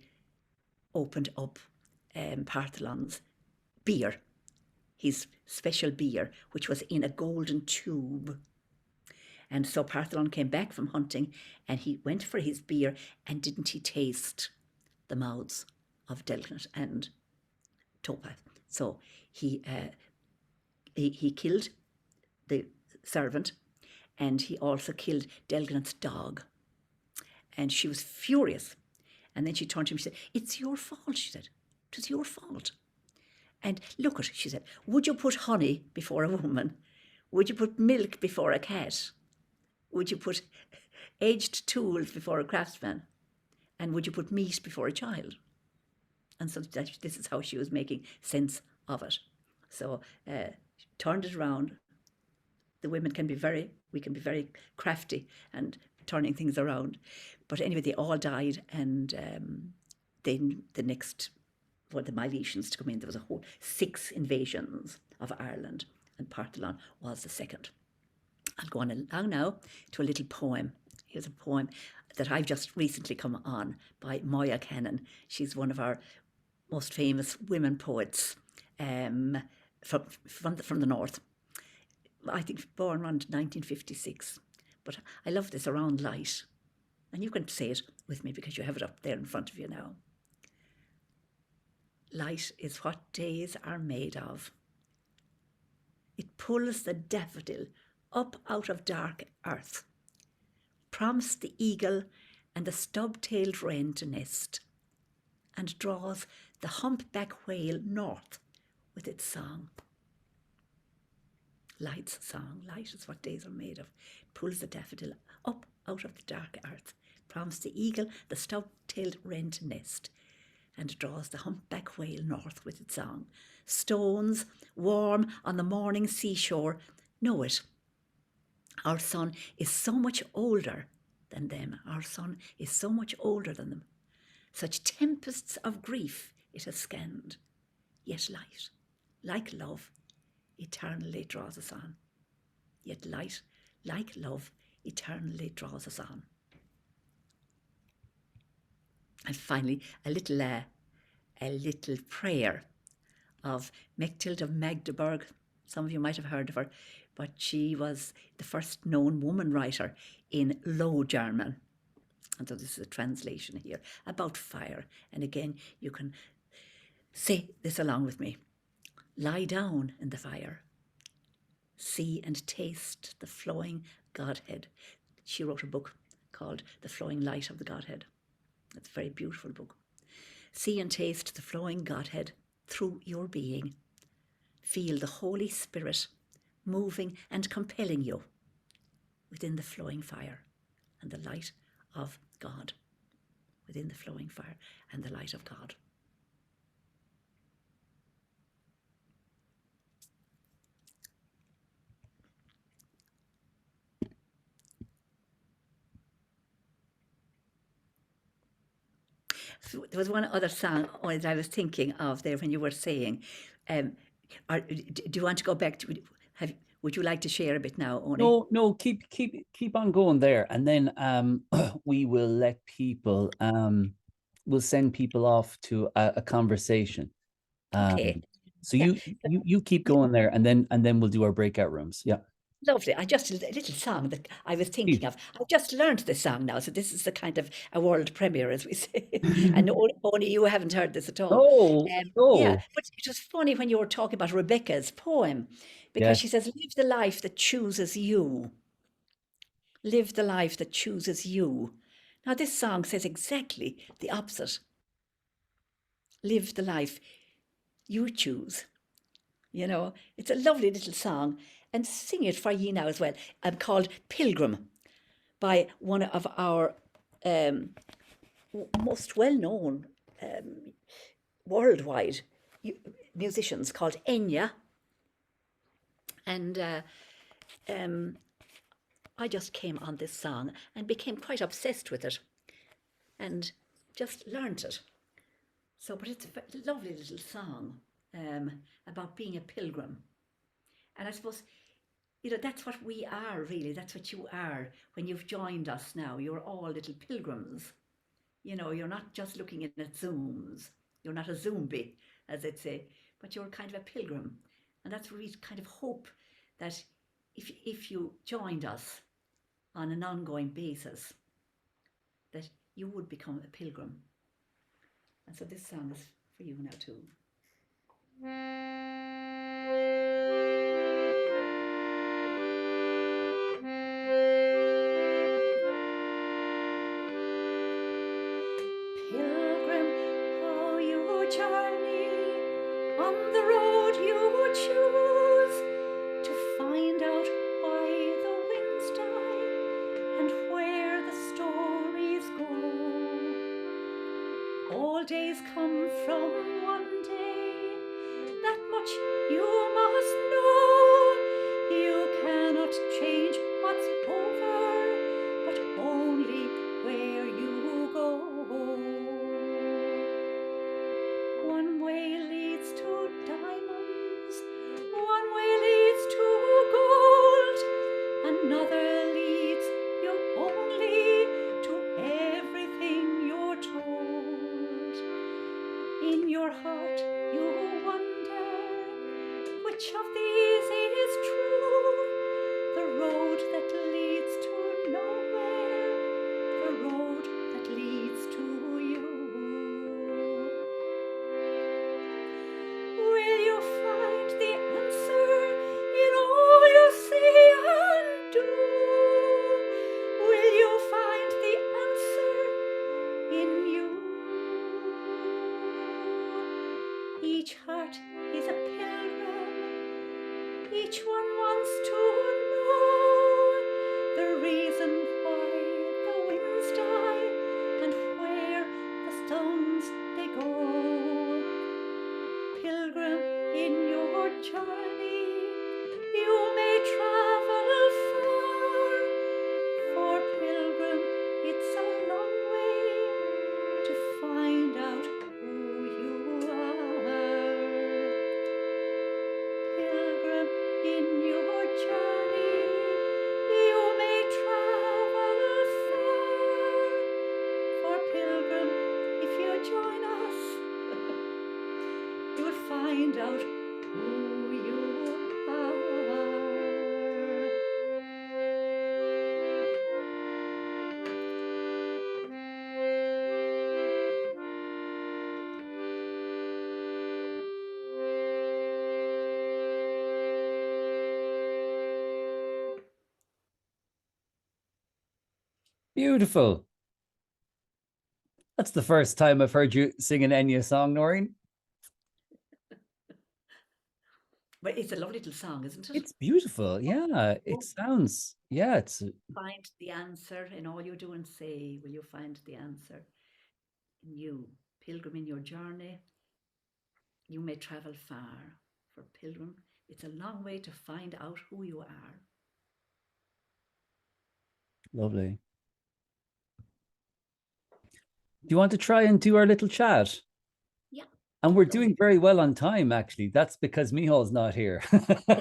opened up Partholon's beer, his special beer, which was in a golden tube. And so Partholon came back from hunting and he went for his beer, and didn't he taste the mouths of Delgnat and Topaz? So he killed the servant, and he also killed Delgnat's dog. And she was furious. And then she turned to him and she said, "It's your fault," she said. "It was your fault. And look at," she said, "would you put honey before a woman? Would you put milk before a cat? Would you put edged tools before a craftsman? And would you put meat before a child?" And so this is how she was making sense of it. So turned it around. The women can be very crafty and turning things around. But anyway, they all died, and then the Milesians to come in. There was a whole 6 invasions of Ireland, and Partholon was the second. I'll go on along now to a little poem. Here's a poem that I've just recently come on by Moya Cannon. She's one of our most famous women poets from the north. I think born around 1956. But I love this, Around Light. And you can say it with me because you have it up there in front of you now. Light is what days are made of. It pulls the daffodil up out of dark earth, prompts the eagle and the stub-tailed wren to nest, and draws the humpback whale north with its song. Light's song, light is what days are made of. It pulls the daffodil up out of the dark earth, prompts the eagle, the stub-tailed wren to nest, and draws the humpback whale north with its song. Stones, warm on the morning seashore, know it. Our sun is so much older than them. Our sun is so much older than them. Such tempests of grief it has scanned. Yet light, like love, eternally draws us on. Yet light, like love, eternally draws us on. And finally, a little prayer of Mechtild of Magdeburg. Some of you might have heard of her, but she was the first known woman writer in Low German. And so this is a translation here about fire. And again, you can say this along with me. Lie down in the fire. See and taste the flowing Godhead. She wrote a book called The Flowing Light of the Godhead. It's a very beautiful book. See and taste the flowing Godhead through your being. Feel the Holy Spirit moving and compelling you within the flowing fire and the light of God. Within the flowing fire and the light of God. So there was one other song that I was thinking of there when you were saying, do you want to go back to, would you like to share a bit now, Oni? No, keep on going there, and then we will let people we'll send people off to a conversation. Okay. So Yeah. you keep going there, and then we'll do our breakout rooms. Yeah. Lovely. A little song that I was thinking of. I just learned this song now, so this is a kind of a world premiere, as we say. And only you haven't heard this at all. Yeah, but it was funny when you were talking about Rebecca's poem, because she says, "Live the life that chooses you. Live the life that chooses you." Now, this song says exactly the opposite. Live the life you choose. You know, it's a lovely little song. And sing it for ye now as well. Called Pilgrim, by one of our most well-known worldwide musicians called Enya. And I just came on this song and became quite obsessed with it and just learnt it. So, but it's a lovely little song about being a pilgrim. And I suppose, you know, that's what we are, really. That's what you are when you've joined us now. You're all little pilgrims. You know, you're not just looking at Zooms. You're not a Zombie, as they'd say, but you're kind of a pilgrim. And that's where we kind of hope that if you joined us on an ongoing basis, that you would become a pilgrim. And so this song is for you now too. Pilgrim, how you journey on the road you choose to find out why the winds die and where the stories go. All days come from one day, that much you must know. You cannot change what's over, but only where you go. One way leads to diamonds, one way leads to gold, another leads you only to everything you're told. In your heart you wonder which of these is true, the road that leads to nowhere, the road that leads to you. Will you find the answer in all you say and do? Will you find the answer in you? Each heart is a pilgrim, each one wants to know the reason why the winds die and where the stones they go. Pilgrim, in your journey you may travel far, for pilgrim, it's a long way to find out who you are. Pilgrim, in your journey you may travel far, for pilgrim, if you join us, you will find out who you are. Beautiful. That's the first time I've heard you sing an Enya song, Noreen. But it's a lovely little song, isn't it? It's beautiful. Yeah, it sounds, yeah, it's Find the answer in all you do and say. Will you find the answer in you? Pilgrim, in your journey, you may travel far. For pilgrim, it's a long way to find out who you are. lovely. Do you want to try and do our little chat? Yeah. And we're doing very well on time, actually. That's because Mihal's not here.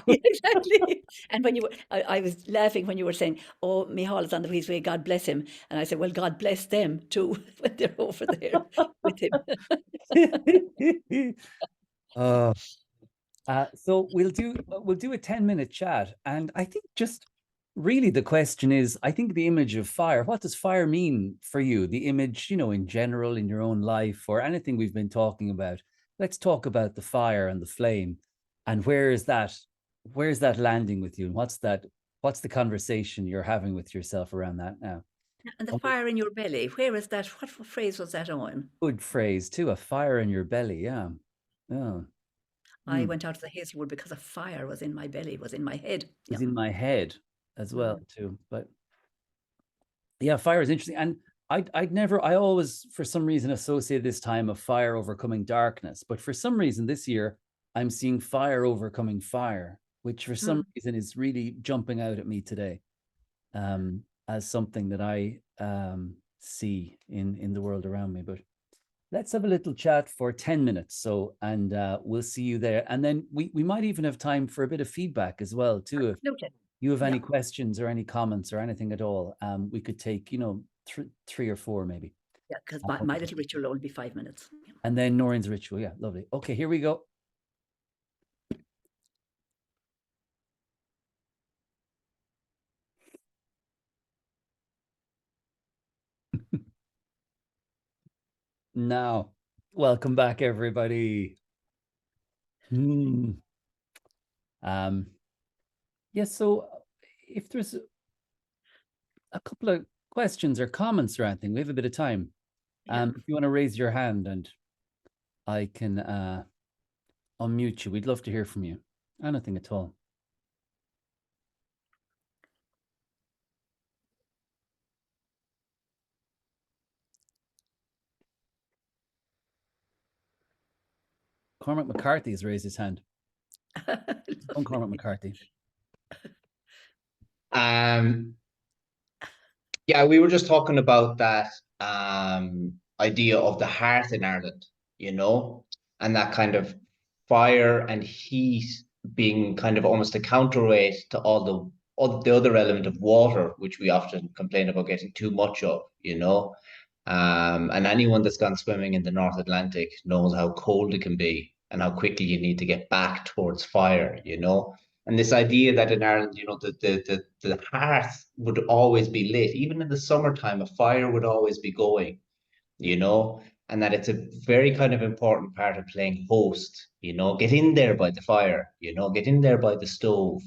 Exactly. And when you were, I was laughing when you were saying, "Oh, Mihal is on the his way. God bless him." And I said, "Well, God bless them too when they're over there with him." So we'll do a 10-minute chat, and I think just really the question is, I think the image of fire. What does fire mean for you? The image, in general, in your own life, or anything we've been talking about. Let's talk about the fire and the flame, and where is that landing with you, and what's the conversation you're having with yourself around that now? And the fire in your belly, where is that? What phrase was that on? Good phrase too. A fire in your belly. Yeah. I went out to the Hazelwood because a fire was in my belly, was in my head. It was in my head as well too. But yeah, fire is interesting. And I always, for some reason, associated this time of fire overcoming darkness. But for some reason this year, I'm seeing fire overcoming fire, which for some reason is really jumping out at me today, as something that I see in the world around me. But let's have a little chat for 10 minutes. So, and we'll see you there. And then we might even have time for a bit of feedback as well, too. If you have any questions or any comments or anything at all, we could take, 3 or 4 maybe. Yeah, because my little ritual will only be 5 minutes. And then Noreen's ritual. Yeah, lovely. Okay, here we go. Now, welcome back, everybody. So if there's a couple of questions or comments or anything, we have a bit of time. If you want to raise your hand and I can unmute you, we'd love to hear from you. Anything at all. Cormac McCarthy has raised his hand. Cormac McCarthy. Yeah, we were just talking about that idea of the hearth in Ireland, and that kind of fire and heat being kind of almost a counterweight to all the other element of water, which we often complain about getting too much of, and anyone that's gone swimming in the North Atlantic knows how cold it can be and how quickly you need to get back towards fire, And this idea that in Ireland, the hearth would always be lit, even in the summertime, a fire would always be going, and that it's a very kind of important part of playing host, get in there by the fire, get in there by the stove,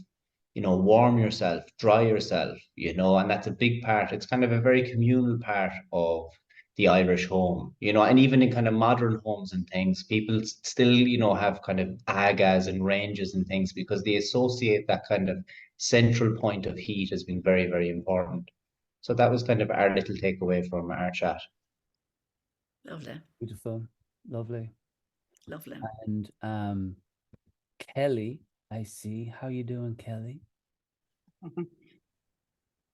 warm yourself, dry yourself, and that's a big part. It's kind of a very communal part of the Irish home, and even in kind of modern homes and things, people still, have kind of agas and ranges and things because they associate that kind of central point of heat as being very, very important. So that was kind of our little takeaway from our chat. Lovely. Beautiful. Lovely. Lovely. And Kelly, I see. How you doing, Kelly?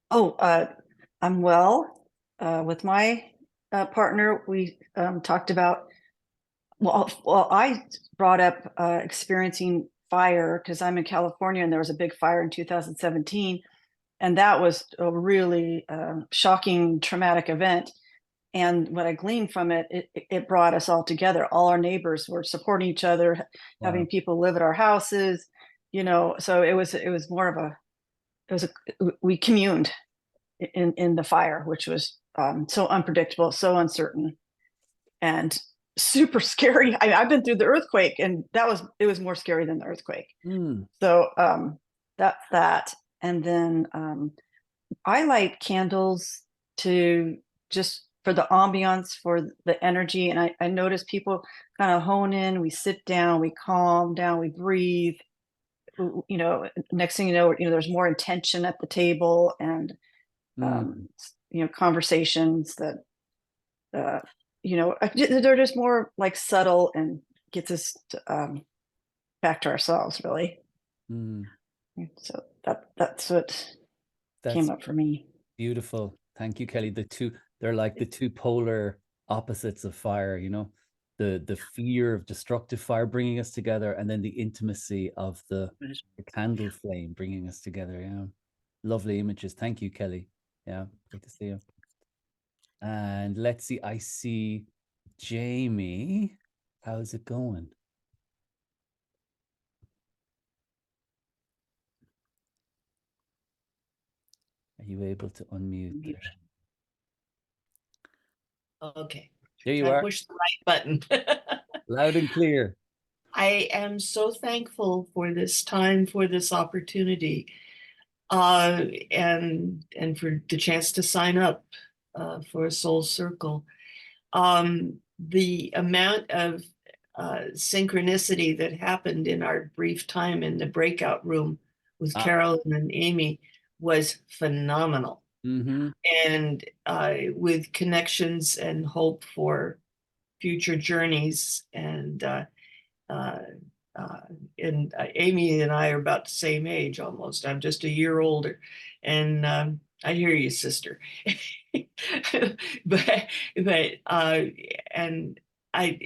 I'm well. With my partner, we talked about, I brought up experiencing fire because I'm in California and there was a big fire in 2017. And that was a really shocking, traumatic event. And what I gleaned from it brought us all together. All our neighbors were supporting each other, having people live at our houses, so it was more of we communed in the fire, which was so unpredictable, so uncertain, and super scary. I've been through the earthquake, and it was more scary than the earthquake. So that, and then I light candles to just for the ambiance, for the energy, and I notice people kind of hone in. We sit down, we calm down, we breathe. Next thing you know, there's more intention at the table, and conversations that they're just more like subtle and gets us back to ourselves, really. So that's what came up for me. Beautiful. Thank you, Kelly. They're like the two polar opposites of fire, the fear of destructive fire bringing us together, and then the intimacy of the candle flame bringing us together. Yeah. Lovely images. Thank you, Kelly. Yeah. Great to see you. And let's see. I see Jamie. How's it going? Are you able to unmute there? Okay. There you are. Push the right button. Loud and clear. I am so thankful for this time, for this opportunity, and for the chance to sign up for a Soul Circle. The amount of synchronicity that happened in our brief time in the breakout room with Carolyn and Amy was phenomenal. And with connections and hope for future journeys. And Amy and I are about the same age almost. I'm just a year older. And I hear you, sister. but and I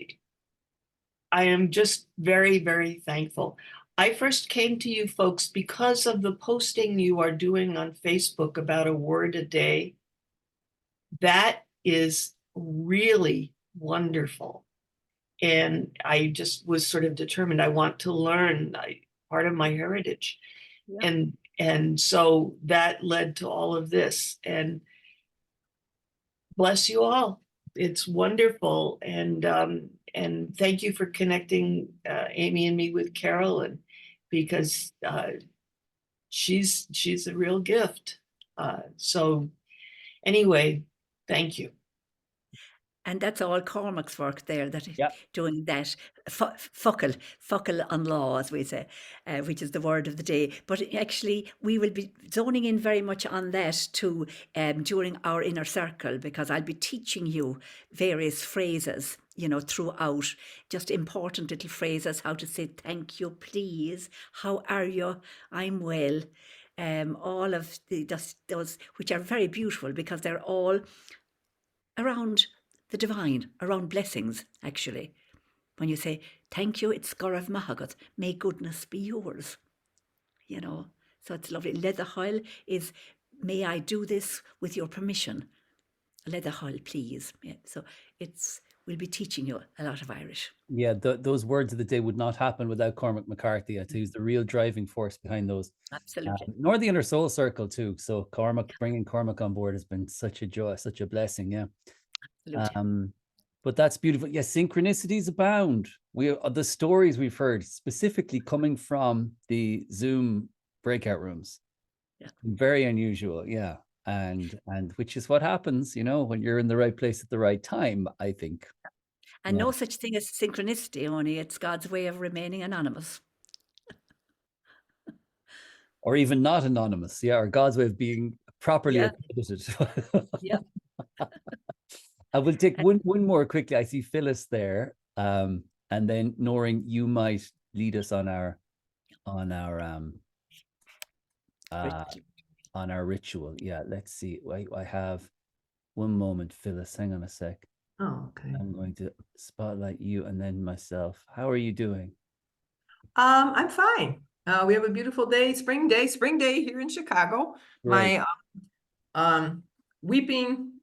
am just very, very thankful. I first came to you folks because of the posting you are doing on Facebook about a word a day. That is really wonderful. And I just was sort of determined I want to learn part of my heritage. Yeah. And so that led to all of this. And bless you all. It's wonderful. And thank you for connecting Amy and me with Carolyn, because she's a real gift. So anyway, thank you. And that's all Cormac's work there, that doing that focal on law, as we say, which is the word of the day. But actually, we will be zoning in very much on that too during our inner circle, because I'll be teaching you various phrases, throughout, just important little phrases, how to say thank you, please, how are you, I'm well. All of those, which are very beautiful, because they're all around the divine, around blessings, actually. When you say, thank you, it's Gorav Mahagat, may goodness be yours. So it's lovely. Leatherhoil is, may I do this with your permission? Leatherhoil, please. Yeah. So we'll be teaching you a lot of Irish. Yeah, those words of the day would not happen without Cormac McCarthy. He's the real driving force behind those. Absolutely. Nor the Inner Soul Circle too. So bringing Cormac on board has been such a joy, such a blessing. Yeah. Absolutely. But that's beautiful. Yes, synchronicities abound. The stories we've heard, specifically coming from the Zoom breakout rooms, very unusual. Yeah, and which is what happens, when you're in the right place at the right time, I think. And no such thing as synchronicity, only it's God's way of remaining anonymous. Or even not anonymous, or God's way of being properly accredited. Yeah. I will take one more quickly. I see Phyllis there, and then Noreen, you might lead us on our ritual. Yeah, let's see. I have one moment, Phyllis. Hang on a sec. Oh, okay. I'm going to spotlight you and then myself. How are you doing? I'm fine. We have a beautiful day, spring day here in Chicago. Great. My weeping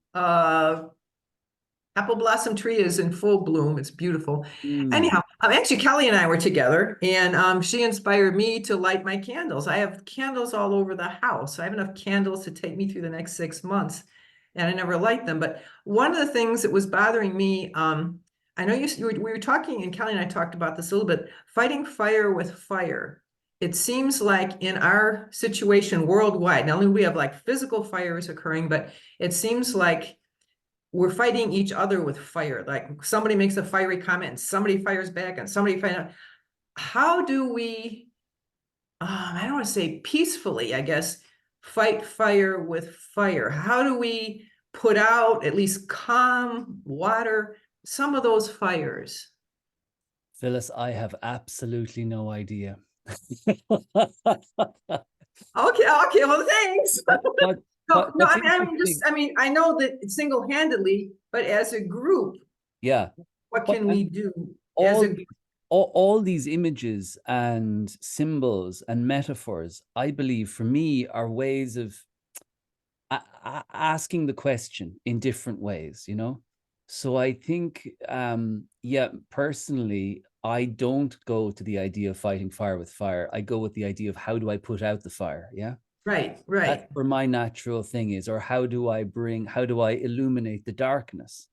apple blossom tree is in full bloom. It's beautiful. Mm. Anyhow, actually, Kelly and I were together, and she inspired me to light my candles. I have candles all over the house. I have enough candles to take me through the next 6 months, and I never light them. But one of the things that was bothering me, I know we were talking, and Kelly and I talked about this a little bit, fighting fire with fire. It seems like in our situation worldwide, not only do we have like physical fires occurring, but it seems like we're fighting each other with fire. Like somebody makes a fiery comment and somebody fires back and somebody fires. How do we, I don't want to say peacefully, I guess, fight fire with fire? How do we put out, at least calm, water some of those fires? Phyllis, I have absolutely no idea. Okay, well, thanks. I I mean, I know that single-handedly, but as a group, yeah, what can we do as a group? all these images and symbols and metaphors, I believe, for me, are ways of asking the question in different ways, you know? So I think, yeah, personally, I don't go to the idea of fighting fire with fire. I go with the idea of how do I put out the fire? Yeah. Right. That's where my natural thing is, or how do I illuminate the darkness?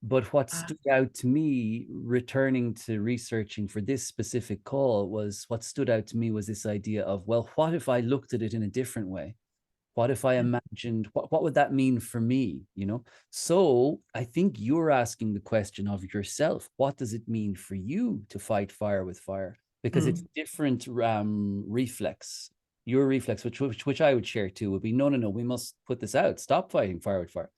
But what stood out to me, returning to researching for this specific call, was this idea of, well, what if I looked at it in a different way? What if I imagined, what would that mean for me, you know? So I think you're asking the question of yourself, what does it mean for you to fight fire with fire? Because it's different reflex. Your reflex, which I would share too, would be, no, we must put this out. Stop fighting fire with fire.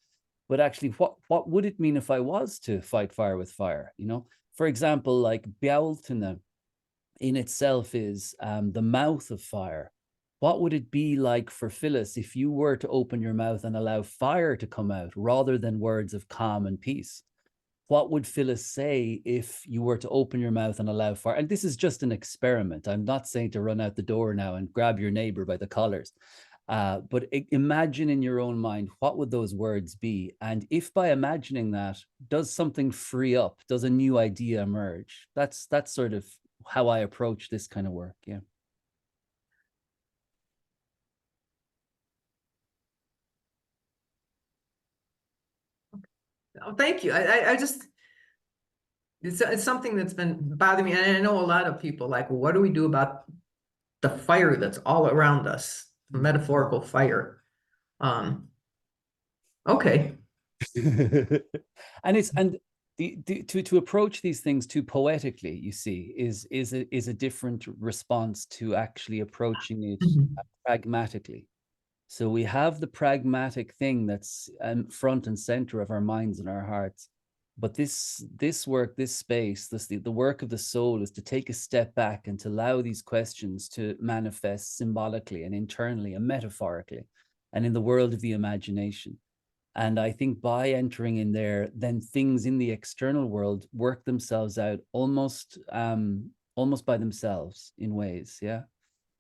But actually, what would it mean if I was to fight fire with fire? You know, for example, like Bealtaine in itself is the mouth of fire. What would it be like for Phyllis if you were to open your mouth and allow fire to come out rather than words of calm and peace? What would Phyllis say if you were to open your mouth and allow fire? And this is just an experiment. I'm not saying to run out the door now and grab your neighbor by the collars. But imagine in your own mind, what would those words be? And if by imagining that, does something free up? Does a new idea emerge? That's sort of how I approach this kind of work. Yeah. Oh, thank you. I just, it's something that's been bothering me. And I know a lot of people like, well, what do we do about the fire that's all around us? Metaphorical fire. Okay. And to approach these things too poetically, you see, is a different response to actually approaching it pragmatically. So we have the pragmatic thing that's front and center of our minds and our hearts. But this work, this space, the work of the soul is to take a step back and to allow these questions to manifest symbolically and internally and metaphorically and in the world of the imagination. And I think by entering in there, then things in the external world work themselves out almost by themselves in ways. Yeah.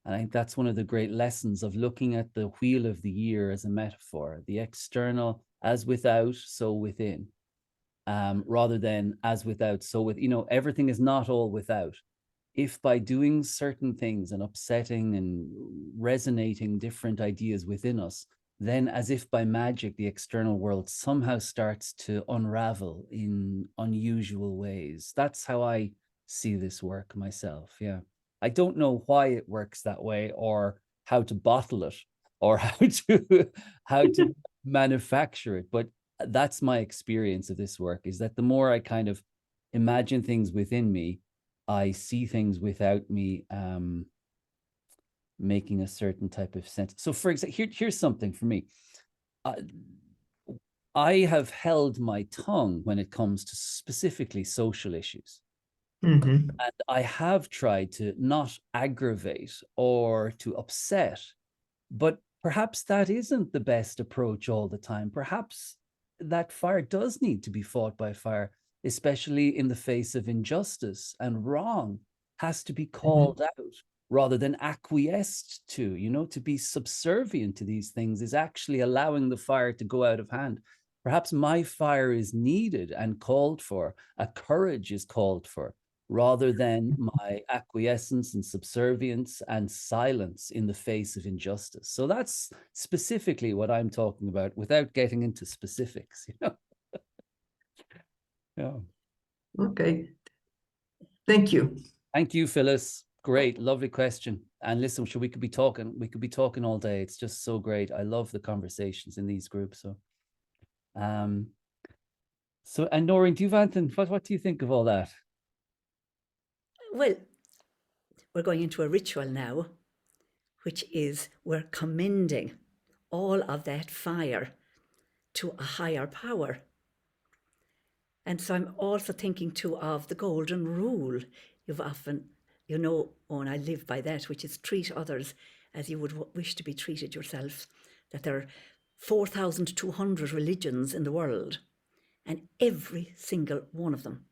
And I think that's one of the great lessons of looking at the wheel of the year as a metaphor, the external as without, so within, rather than as without, so with, you know, everything is not all without. If by doing certain things and upsetting and resonating different ideas within us, then as if by magic, the external world somehow starts to unravel in unusual ways. That's how I see this work myself. Yeah. I don't know why it works that way or how to bottle it or how to manufacture it. But that's my experience of this work, is that the more I kind of imagine things within me, I see things without me making a certain type of sense. So for example, here's something for me. I have held my tongue when it comes to specifically social issues. And I have tried to not aggravate or to upset, but perhaps that isn't the best approach all the time. Perhaps that fire does need to be fought by fire, especially in the face of injustice, and wrong has to be called out rather than acquiesced to. You know, to be subservient to these things is actually allowing the fire to go out of hand. Perhaps my fire is needed and called for, a courage is called for, rather than my acquiescence and subservience and silence in the face of injustice. So that's specifically what I'm talking about without getting into specifics, you know. Yeah. Okay. Thank you. Thank you, Phyllis. Great, lovely question. And listen, we could be talking all day. It's just so great. I love the conversations in these groups. So and Noreen, do you have anything? What do you think of all that? Well, we're going into a ritual now, which is we're commending all of that fire to a higher power. And so I'm also thinking too of the golden rule. You've often, you know, and I live by that, which is treat others as you would wish to be treated yourself. That there are 4,200 religions in the world, and every single one of them,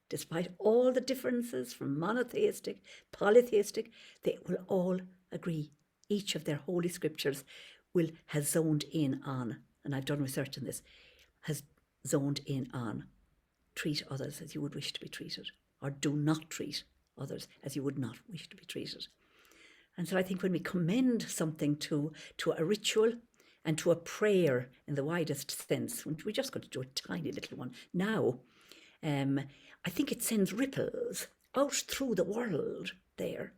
despite all the differences from monotheistic, polytheistic, they will all agree. Each of their holy scriptures has zoned in on, and I've done research on this, has zoned in on treat others as you would wish to be treated, or do not treat others as you would not wish to be treated. And so I think when we commend something to a ritual and to a prayer in the widest sense, we're just going to do a tiny little one now, I think it sends ripples out through the world there.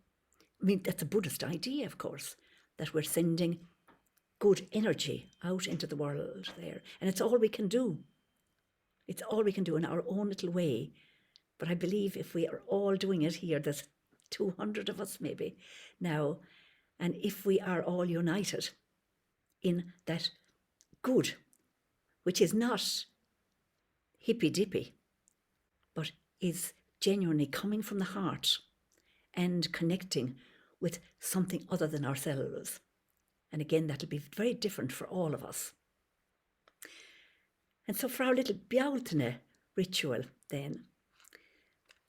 I mean, that's a Buddhist idea, of course, that we're sending good energy out into the world there. And it's all we can do. It's all we can do in our own little way. But I believe if we are all doing it here, there's 200 of us maybe now, and if we are all united in that good, which is not hippy-dippy, but is genuinely coming from the heart and connecting with something other than ourselves. And again, that'll be very different for all of us. And so for our little Bealtaine ritual then,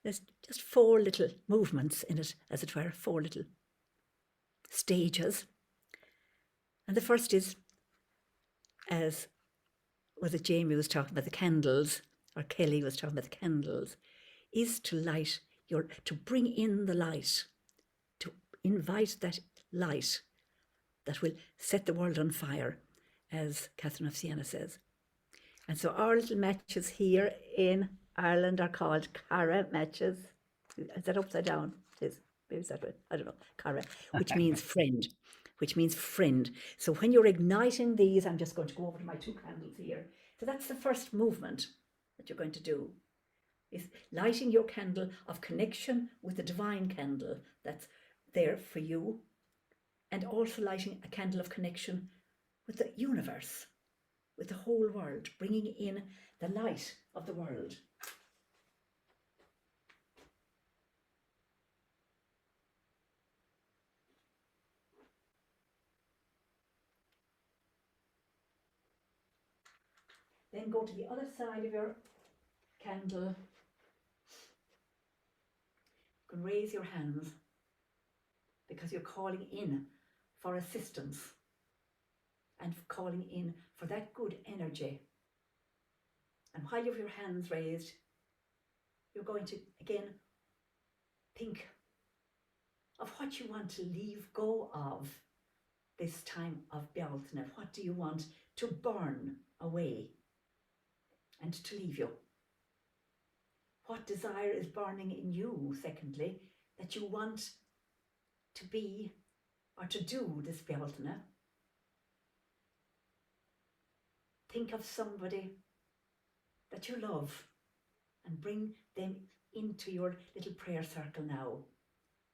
there's just 4 little movements in it, as it were, 4 little stages. And the first is, as was it Jamie was talking about the candles, or Kelly was talking about the candles, is to light to bring in the light, to invite that light that will set the world on fire, as Catherine of Siena says. And so our little matches here in Ireland are called Cara matches. Is that upside down? Maybe it's that way. I don't know. Cara, which means friend. Which means friend. So when you're igniting these, I'm just going to go over to my 2 candles here. So that's the first movement that you're going to do, is lighting your candle of connection with the divine candle that's there for you, and also lighting a candle of connection with the universe, with the whole world, bringing in the light of the world. Then go to the other side of your candle. You can raise your hands because you're calling in for assistance and calling in for that good energy. And while you have your hands raised, you're going to again think of what you want to leave go of this time of Bealtaine. What do you want to burn away and to leave you? What desire is burning in you, secondly, that you want to be or to do this Bealtaine? Think of somebody that you love and bring them into your little prayer circle now.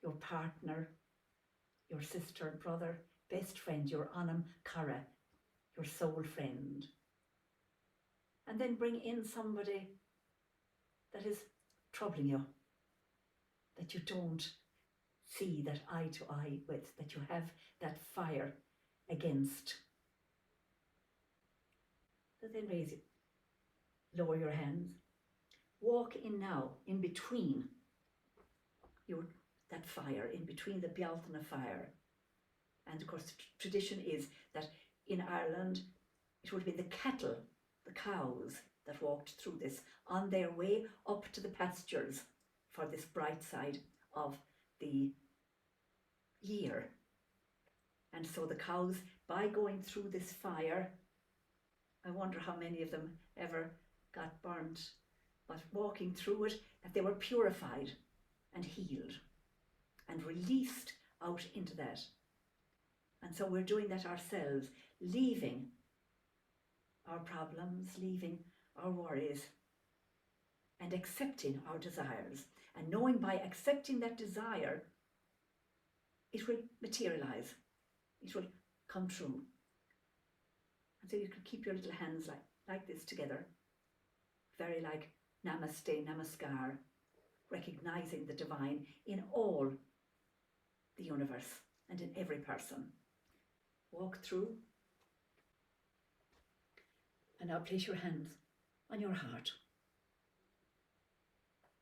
Your partner, your sister, brother, best friend, your Anam Cara, your soul friend. And then bring in somebody that is troubling you, that you don't see that eye to eye with, that you have that fire against. So then raise it, lower your hands, walk in now, in between that fire, in between the Bealtaine fire. And of course, the tradition is that in Ireland, it would be the cattle the cows that walked through this on their way up to the pastures for this bright side of the year. And so the cows, by going through this fire, I wonder how many of them ever got burnt, but walking through it, that they were purified and healed and released out into that. And so we're doing that ourselves, leaving our problems, leaving our worries, and accepting our desires, and knowing by accepting that desire, it will materialize, it will come true. And so you can keep your little hands like this together, very like namaste, namaskar, recognizing the divine in all the universe and in every person. Walk through, and now place your hands on your heart.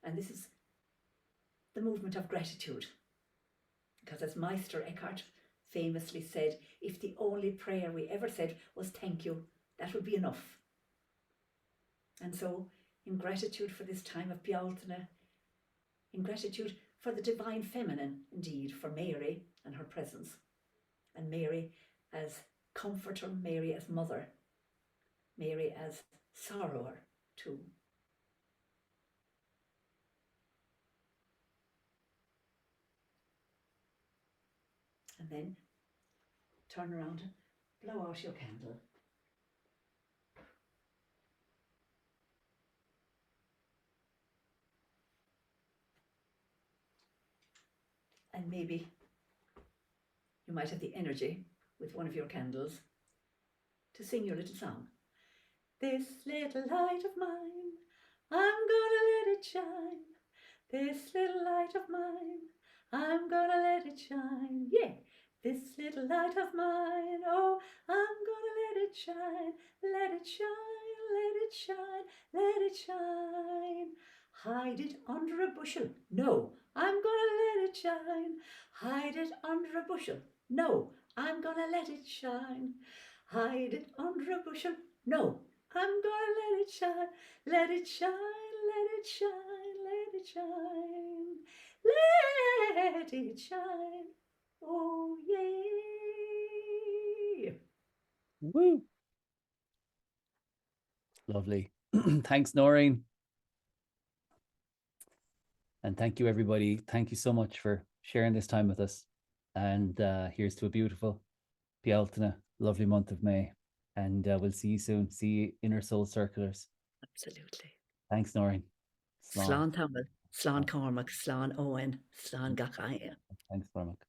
And this is the movement of gratitude. Because as Meister Eckhart famously said, if the only prayer we ever said was thank you, that would be enough. And so, in gratitude for this time of Bealtaine, in gratitude for the divine feminine, indeed, for Mary and her presence, and Mary as comforter, Mary as mother, Mary as sorrower too. And then turn around and blow out your candle. And maybe you might have the energy with one of your candles to sing your little song. This little light of mine, I'm gonna let it shine. This little light of mine, I'm gonna let it shine. Yeah, this little light of mine, oh, I'm gonna let it shine. Let it shine, let it shine, let it shine. Hide it under a bushel. No, I'm gonna let it shine. Hide it under a bushel. No, I'm gonna let it shine. Hide it under a bushel. No, I'm gonna let it shine. Let it shine, let it shine, let it shine. Let it shine. Oh, yay. Woo! Lovely. Thanks, Noreen. And thank you, everybody. Thank you so much for sharing this time with us. And here's to a beautiful Bealtaine, lovely month of May. And we'll see you soon. See you Inner Soul Circulars. Absolutely. Thanks, Noreen. Slán Tamil, Slán Cormac, Slán Owen, Slán Gachaya. Thanks, Cormac.